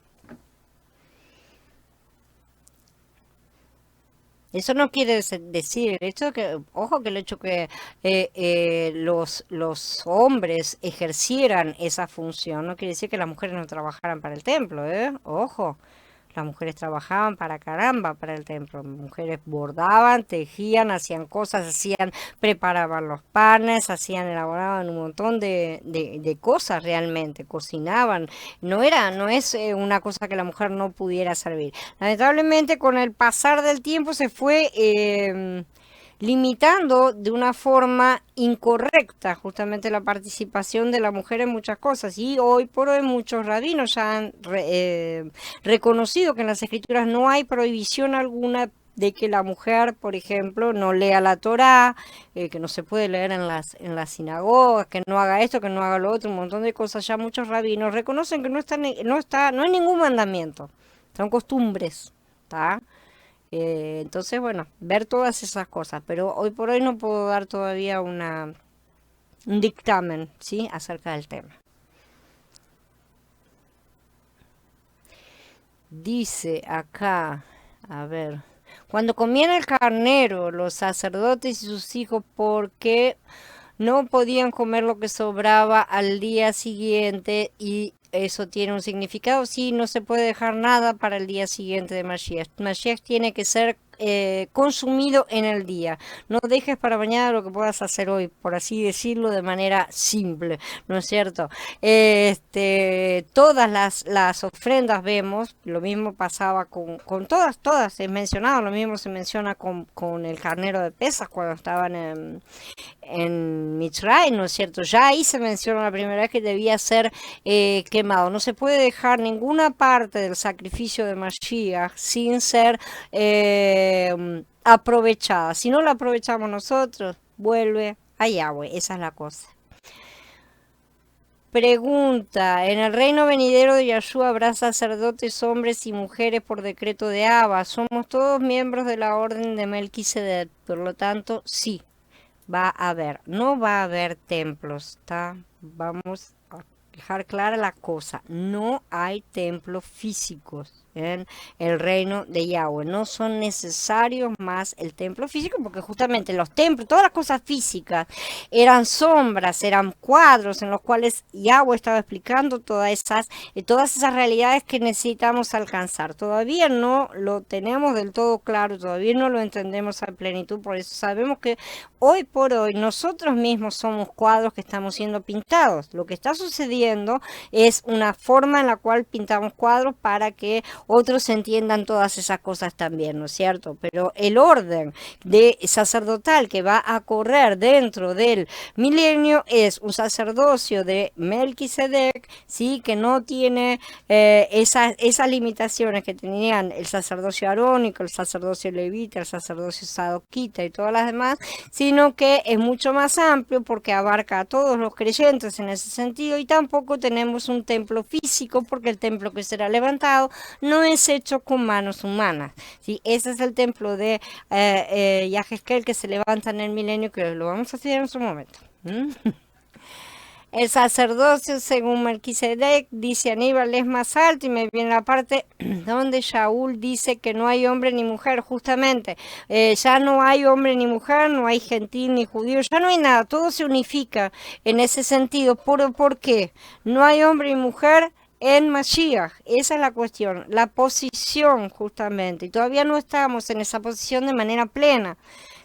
Eso no quiere decir, el hecho de que, ojo que el hecho que los hombres ejercieran esa función, no quiere decir que las mujeres no trabajaran para el templo, ¿eh? Ojo, las mujeres trabajaban para caramba, para el templo. Mujeres bordaban, tejían, hacían cosas, preparaban los panes, elaboraban un montón de cosas realmente, cocinaban. No es una cosa que la mujer no pudiera servir. Lamentablemente, con el pasar del tiempo se fue limitando de una forma incorrecta justamente la participación de la mujer en muchas cosas. Y hoy por hoy muchos rabinos ya han reconocido que en las escrituras no hay prohibición alguna de que la mujer, por ejemplo, no lea la Torá, que no se puede leer en las sinagogas, que no haga esto, que no haga lo otro, un montón de cosas. Ya muchos rabinos reconocen que no hay ningún mandamiento, son costumbres, ¿está? Entonces, bueno, ver todas esas cosas, pero hoy por hoy no puedo dar todavía un dictamen, ¿sí? Acerca del tema. Dice acá, a ver, cuando comían el carnero, los sacerdotes y sus hijos, ¿por qué no podían comer lo que sobraba al día siguiente? Y eso tiene un significado. Sí, no se puede dejar nada para el día siguiente de Mashiach. Mashiach tiene que ser consumido en el día. No dejes para mañana lo que puedas hacer hoy, por así decirlo, de manera simple, ¿no es cierto? Todas las ofrendas vemos, lo mismo pasaba con todas es mencionado, lo mismo se menciona con el carnero de Pesas cuando estaban en Mitzray, ¿no es cierto? Ya ahí se menciona la primera vez que debía ser quemado. No se puede dejar ninguna parte del sacrificio de Mashiach sin ser aprovechada. Si no la aprovechamos nosotros, vuelve a Yahweh. Esa es la cosa. Pregunta, ¿en el reino venidero de Yahshua habrá sacerdotes, hombres y mujeres por decreto de Abba? Somos todos miembros de la orden de Melquisedec, por lo tanto, sí, va a haber. No va a haber templos, ¿está? Vamos a dejar clara la cosa. No hay templos físicos en el reino de Yahweh. No son necesarios más el templo físico porque justamente los templos, todas las cosas físicas, eran sombras, eran cuadros en los cuales Yahweh estaba explicando todas esas realidades que necesitamos alcanzar. Todavía no lo tenemos del todo claro, todavía no lo entendemos a plenitud, por eso sabemos que hoy por hoy nosotros mismos somos cuadros que estamos siendo pintados. Lo que está sucediendo es una forma en la cual pintamos cuadros para que otros entiendan todas esas cosas también, ¿no es cierto? Pero el orden de sacerdotal que va a correr dentro del milenio es un sacerdocio de Melquisedec, ¿sí? Que no tiene esas limitaciones que tenían el sacerdocio arónico, el sacerdocio levita, el sacerdocio sadoquita y todas las demás, sino que es mucho más amplio porque abarca a todos los creyentes en ese sentido, y tampoco tenemos un templo físico porque el templo que será levantado no es hecho con manos humanas, ¿sí? Ese es el templo de Yahezkel que se levanta en el milenio, que lo vamos a hacer en su momento. El sacerdocio, según Melquisedec, dice Aníbal, es más alto, y me viene la parte donde Shaul dice que no hay hombre ni mujer, justamente. Ya no hay hombre ni mujer, no hay gentil ni judío, ya no hay nada, todo se unifica en ese sentido. ¿Por qué? No hay hombre ni mujer en Mashiach. Esa es la cuestión, la posición justamente. Y todavía no estamos en esa posición de manera plena.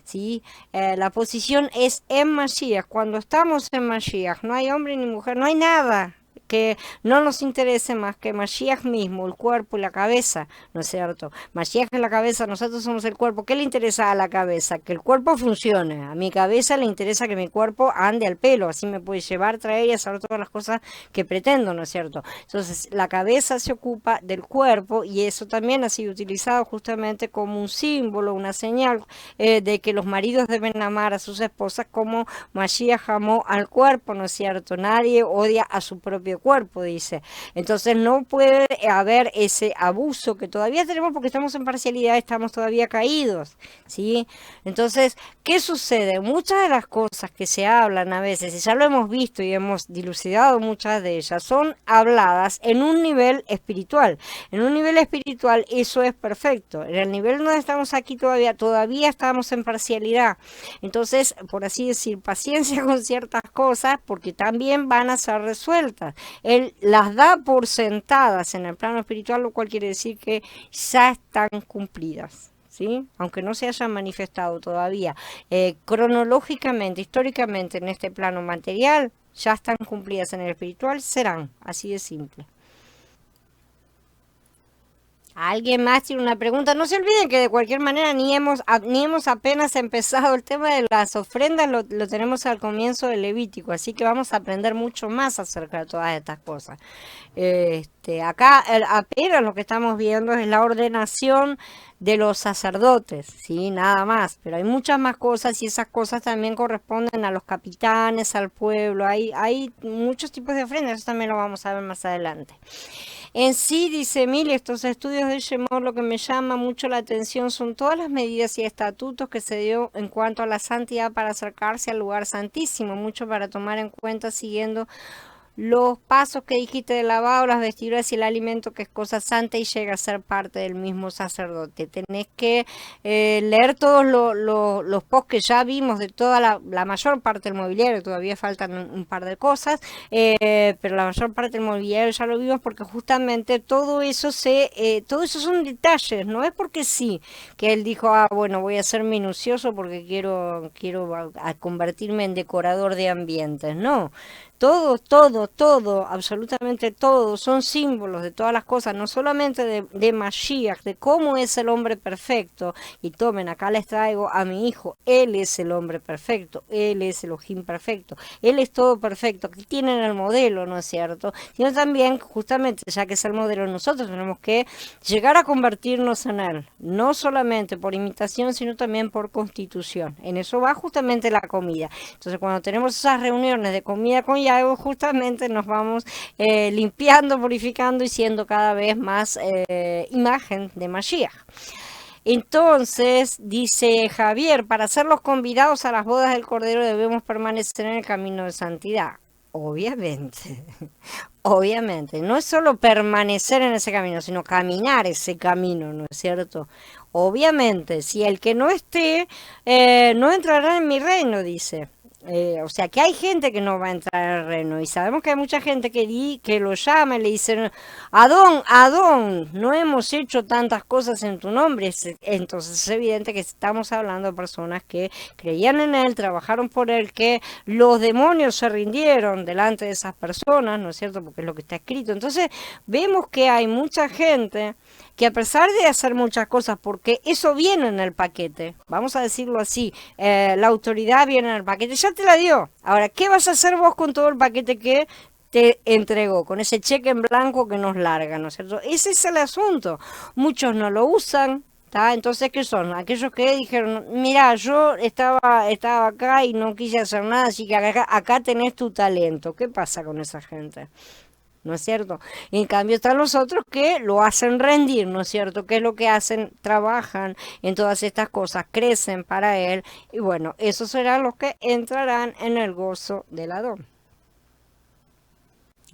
¿Sí? La posición es en Mashiach. Cuando estamos en Mashiach, no hay hombre ni mujer, no hay nada que no nos interese más que Mashiach mismo, el cuerpo y la cabeza, ¿no es cierto? Mashiach es la cabeza, nosotros somos el cuerpo. ¿Qué le interesa a la cabeza? Que el cuerpo funcione. A mi cabeza le interesa que mi cuerpo ande al pelo, así me puede llevar, traer y hacer todas las cosas que pretendo, ¿no es cierto? Entonces, la cabeza se ocupa del cuerpo, y eso también ha sido utilizado justamente como un símbolo, una señal de que los maridos deben amar a sus esposas como Mashiach amó al cuerpo, ¿no es cierto? Nadie odia a su propio cuerpo, dice. Entonces no puede haber ese abuso que todavía tenemos porque estamos en parcialidad, estamos todavía caídos, ¿sí? Entonces, ¿qué sucede? Muchas de las cosas que se hablan a veces, y ya lo hemos visto y hemos dilucidado muchas de ellas, son habladas en un nivel espiritual. En un nivel espiritual eso es perfecto. En el nivel donde estamos aquí todavía estamos en parcialidad. Entonces, por así decir, paciencia con ciertas cosas porque también van a ser resueltas. Él las da por sentadas en el plano espiritual, lo cual quiere decir que ya están cumplidas, ¿sí? Aunque no se hayan manifestado todavía cronológicamente, históricamente en este plano material, ya están cumplidas en el espiritual, serán, así de simple. ¿Alguien más tiene una pregunta? No se olviden que de cualquier manera ni hemos apenas empezado el tema de las ofrendas, lo tenemos al comienzo del Levítico, así que vamos a aprender mucho más acerca de todas estas cosas. Acá apenas lo que estamos viendo es la ordenación de los sacerdotes, ¿sí? Nada más, pero hay muchas más cosas y esas cosas también corresponden a los capitanes, al pueblo, hay muchos tipos de ofrendas, eso también lo vamos a ver más adelante. En sí, dice Emilia, estos estudios de Shemor, lo que me llama mucho la atención son todas las medidas y estatutos que se dio en cuanto a la santidad para acercarse al lugar santísimo, mucho para tomar en cuenta siguiendo los pasos que dijiste de lavado, las vestiduras y el alimento, que es cosa santa y llega a ser parte del mismo sacerdote. Tenés que leer todos los posts que ya vimos de toda la mayor parte del mobiliario, todavía faltan un par de cosas, pero la mayor parte del mobiliario ya lo vimos porque justamente todo eso todo eso son detalles, no es porque sí, que él dijo, bueno, voy a ser minucioso porque quiero a convertirme en decorador de ambientes, no. Todo, absolutamente todo, son símbolos de todas las cosas, no solamente de Mashiach, de cómo es el hombre perfecto. Y tomen, acá les traigo a mi hijo, él es el hombre perfecto, él es el Elohim perfecto, él es todo perfecto. Aquí tienen el modelo, ¿no es cierto? Sino también, justamente, ya que es el modelo, nosotros tenemos que llegar a convertirnos en él, no solamente por imitación, sino también por constitución. En eso va justamente la comida. Entonces, cuando tenemos esas reuniones de comida con Yago, justamente nos vamos limpiando, purificando y siendo cada vez más imagen de Mashiach. Entonces, dice Javier, para ser los convidados a las bodas del Cordero debemos permanecer en el camino de santidad. Obviamente, obviamente, no es solo permanecer en ese camino, sino caminar ese camino, ¿no es cierto? Obviamente, si el que no esté, no entrará en mi reino, dice. O sea que hay gente que no va a entrar al reino y sabemos que hay mucha gente que lo llama y le dicen, Adón, no hemos hecho tantas cosas en tu nombre. Entonces es evidente que estamos hablando de personas que creían en él, trabajaron por él, que los demonios se rindieron delante de esas personas, ¿no es cierto? Porque es lo que está escrito. Entonces vemos que hay mucha gente que a pesar de hacer muchas cosas, porque eso viene en el paquete, vamos a decirlo así, la autoridad viene en el paquete, ya te la dio. Ahora, ¿qué vas a hacer vos con todo el paquete que te entregó, con ese cheque en blanco que nos larga, ¿no es cierto? Ese es el asunto. Muchos no lo usan. Entonces, ¿qué son? Aquellos que dijeron, mira, yo estaba acá y no quise hacer nada, así que acá tenés tu talento. ¿Qué pasa con esa gente? ¿No es cierto? En cambio están los otros que lo hacen rendir, ¿no es cierto? ¿Qué es lo que hacen? Trabajan en todas estas cosas, crecen para él y bueno, esos serán los que entrarán en el gozo del Adón.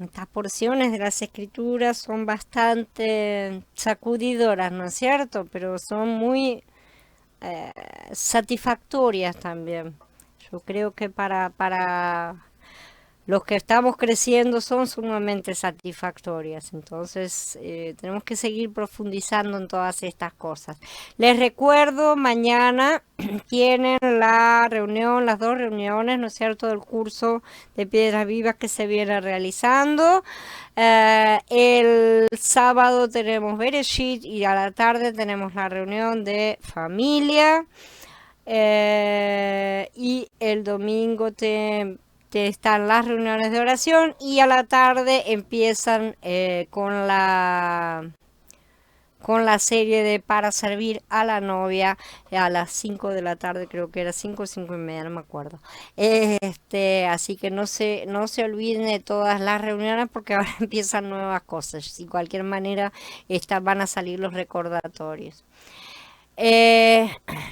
Estas porciones de las escrituras son bastante sacudidoras, ¿no es cierto? Pero son muy satisfactorias también. Yo creo que para los que estamos creciendo son sumamente satisfactorias. Entonces tenemos que seguir profundizando en todas estas cosas. Les recuerdo, mañana tienen la reunión, las dos reuniones, ¿no es cierto?, del curso de Piedras Vivas que se viene realizando. El sábado tenemos Bereshit y a la tarde tenemos la reunión de familia. Y el domingo están las reuniones de oración y a la tarde empiezan con la serie de Para servir a la novia a las 5 de la tarde, creo que era 5:30, no me acuerdo. Así que no se olviden de todas las reuniones porque ahora empiezan nuevas cosas. De cualquier manera van a salir los recordatorios.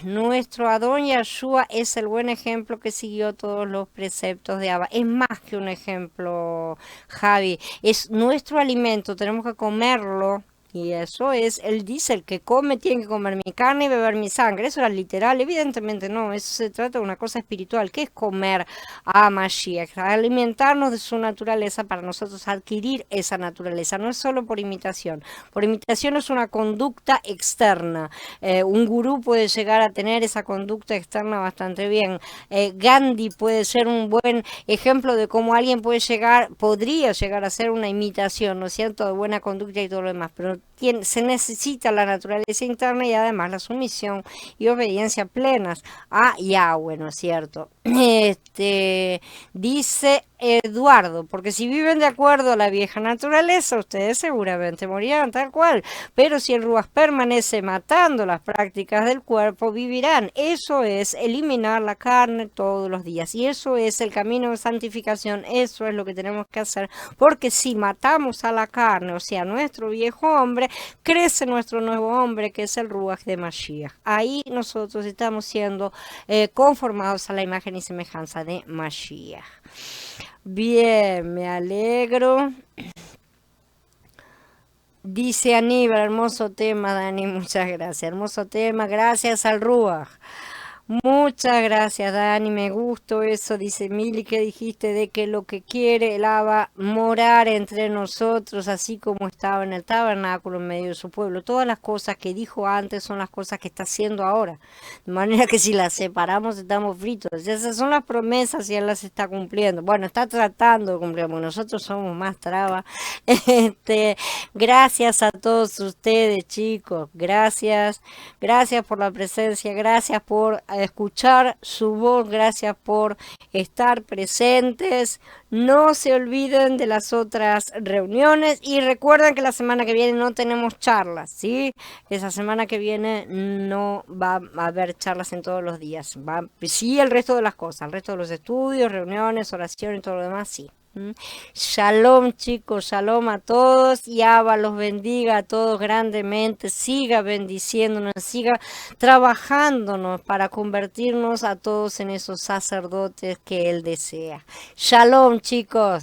Nuestro Adón Yahshua es el buen ejemplo que siguió todos los preceptos de Abba. Es más que un ejemplo, Javi. Es nuestro alimento, tenemos que comerlo. Y eso es, él dice, el que come tiene que comer mi carne y beber mi sangre. Eso era literal, evidentemente no, eso se trata de una cosa espiritual. ¿Qué es comer a Mashiach? Alimentarnos de su naturaleza para nosotros adquirir esa naturaleza. No es solo por imitación. Por imitación es una conducta externa. Un gurú puede llegar a tener esa conducta externa bastante bien. Gandhi puede ser un buen ejemplo de cómo alguien podría llegar a ser una imitación, ¿no es cierto?, de buena conducta y todo lo demás. Pero se necesita la naturaleza interna y además la sumisión y obediencia plenas a Yahweh, ¿no es cierto? Dice Eduardo, porque si viven de acuerdo a la vieja naturaleza, ustedes seguramente morirán tal cual, pero si el Ruach permanece matando las prácticas del cuerpo, vivirán. Eso es eliminar la carne todos los días, y eso es el camino de santificación, eso es lo que tenemos que hacer, porque si matamos a la carne, o sea, nuestro viejo hombre, crece nuestro nuevo hombre, que es el Ruach de Mashiach. Ahí nosotros estamos siendo conformados a la imagen y semejanza de Mashiach. Bien, me alegro. Dice Aníbal, hermoso tema, Dani, muchas gracias. Hermoso tema, gracias al Ruach. Muchas gracias, Dani, me gustó eso. Dice Mili, que dijiste de que lo que quiere el Abba morar entre nosotros, así como estaba en el tabernáculo en medio de su pueblo. Todas las cosas que dijo antes son las cosas que está haciendo ahora. De manera que si las separamos estamos fritos. Esas son las promesas y él las está cumpliendo. Bueno, está tratando de cumplir, porque nosotros somos más trabas. Gracias a todos ustedes, chicos. Gracias. Gracias por la presencia. Gracias por escuchar su voz, gracias por estar presentes. No se olviden de las otras reuniones y recuerden que la semana que viene no tenemos charlas, ¿sí? Esa semana que viene no va a haber charlas en todos los días, sí, el resto de las cosas, el resto de los estudios, reuniones, oraciones y todo lo demás, sí. Shalom, chicos, shalom a todos, y Abba los bendiga a todos grandemente, siga bendiciéndonos, siga trabajándonos para convertirnos a todos en esos sacerdotes que Él desea. Shalom, chicos.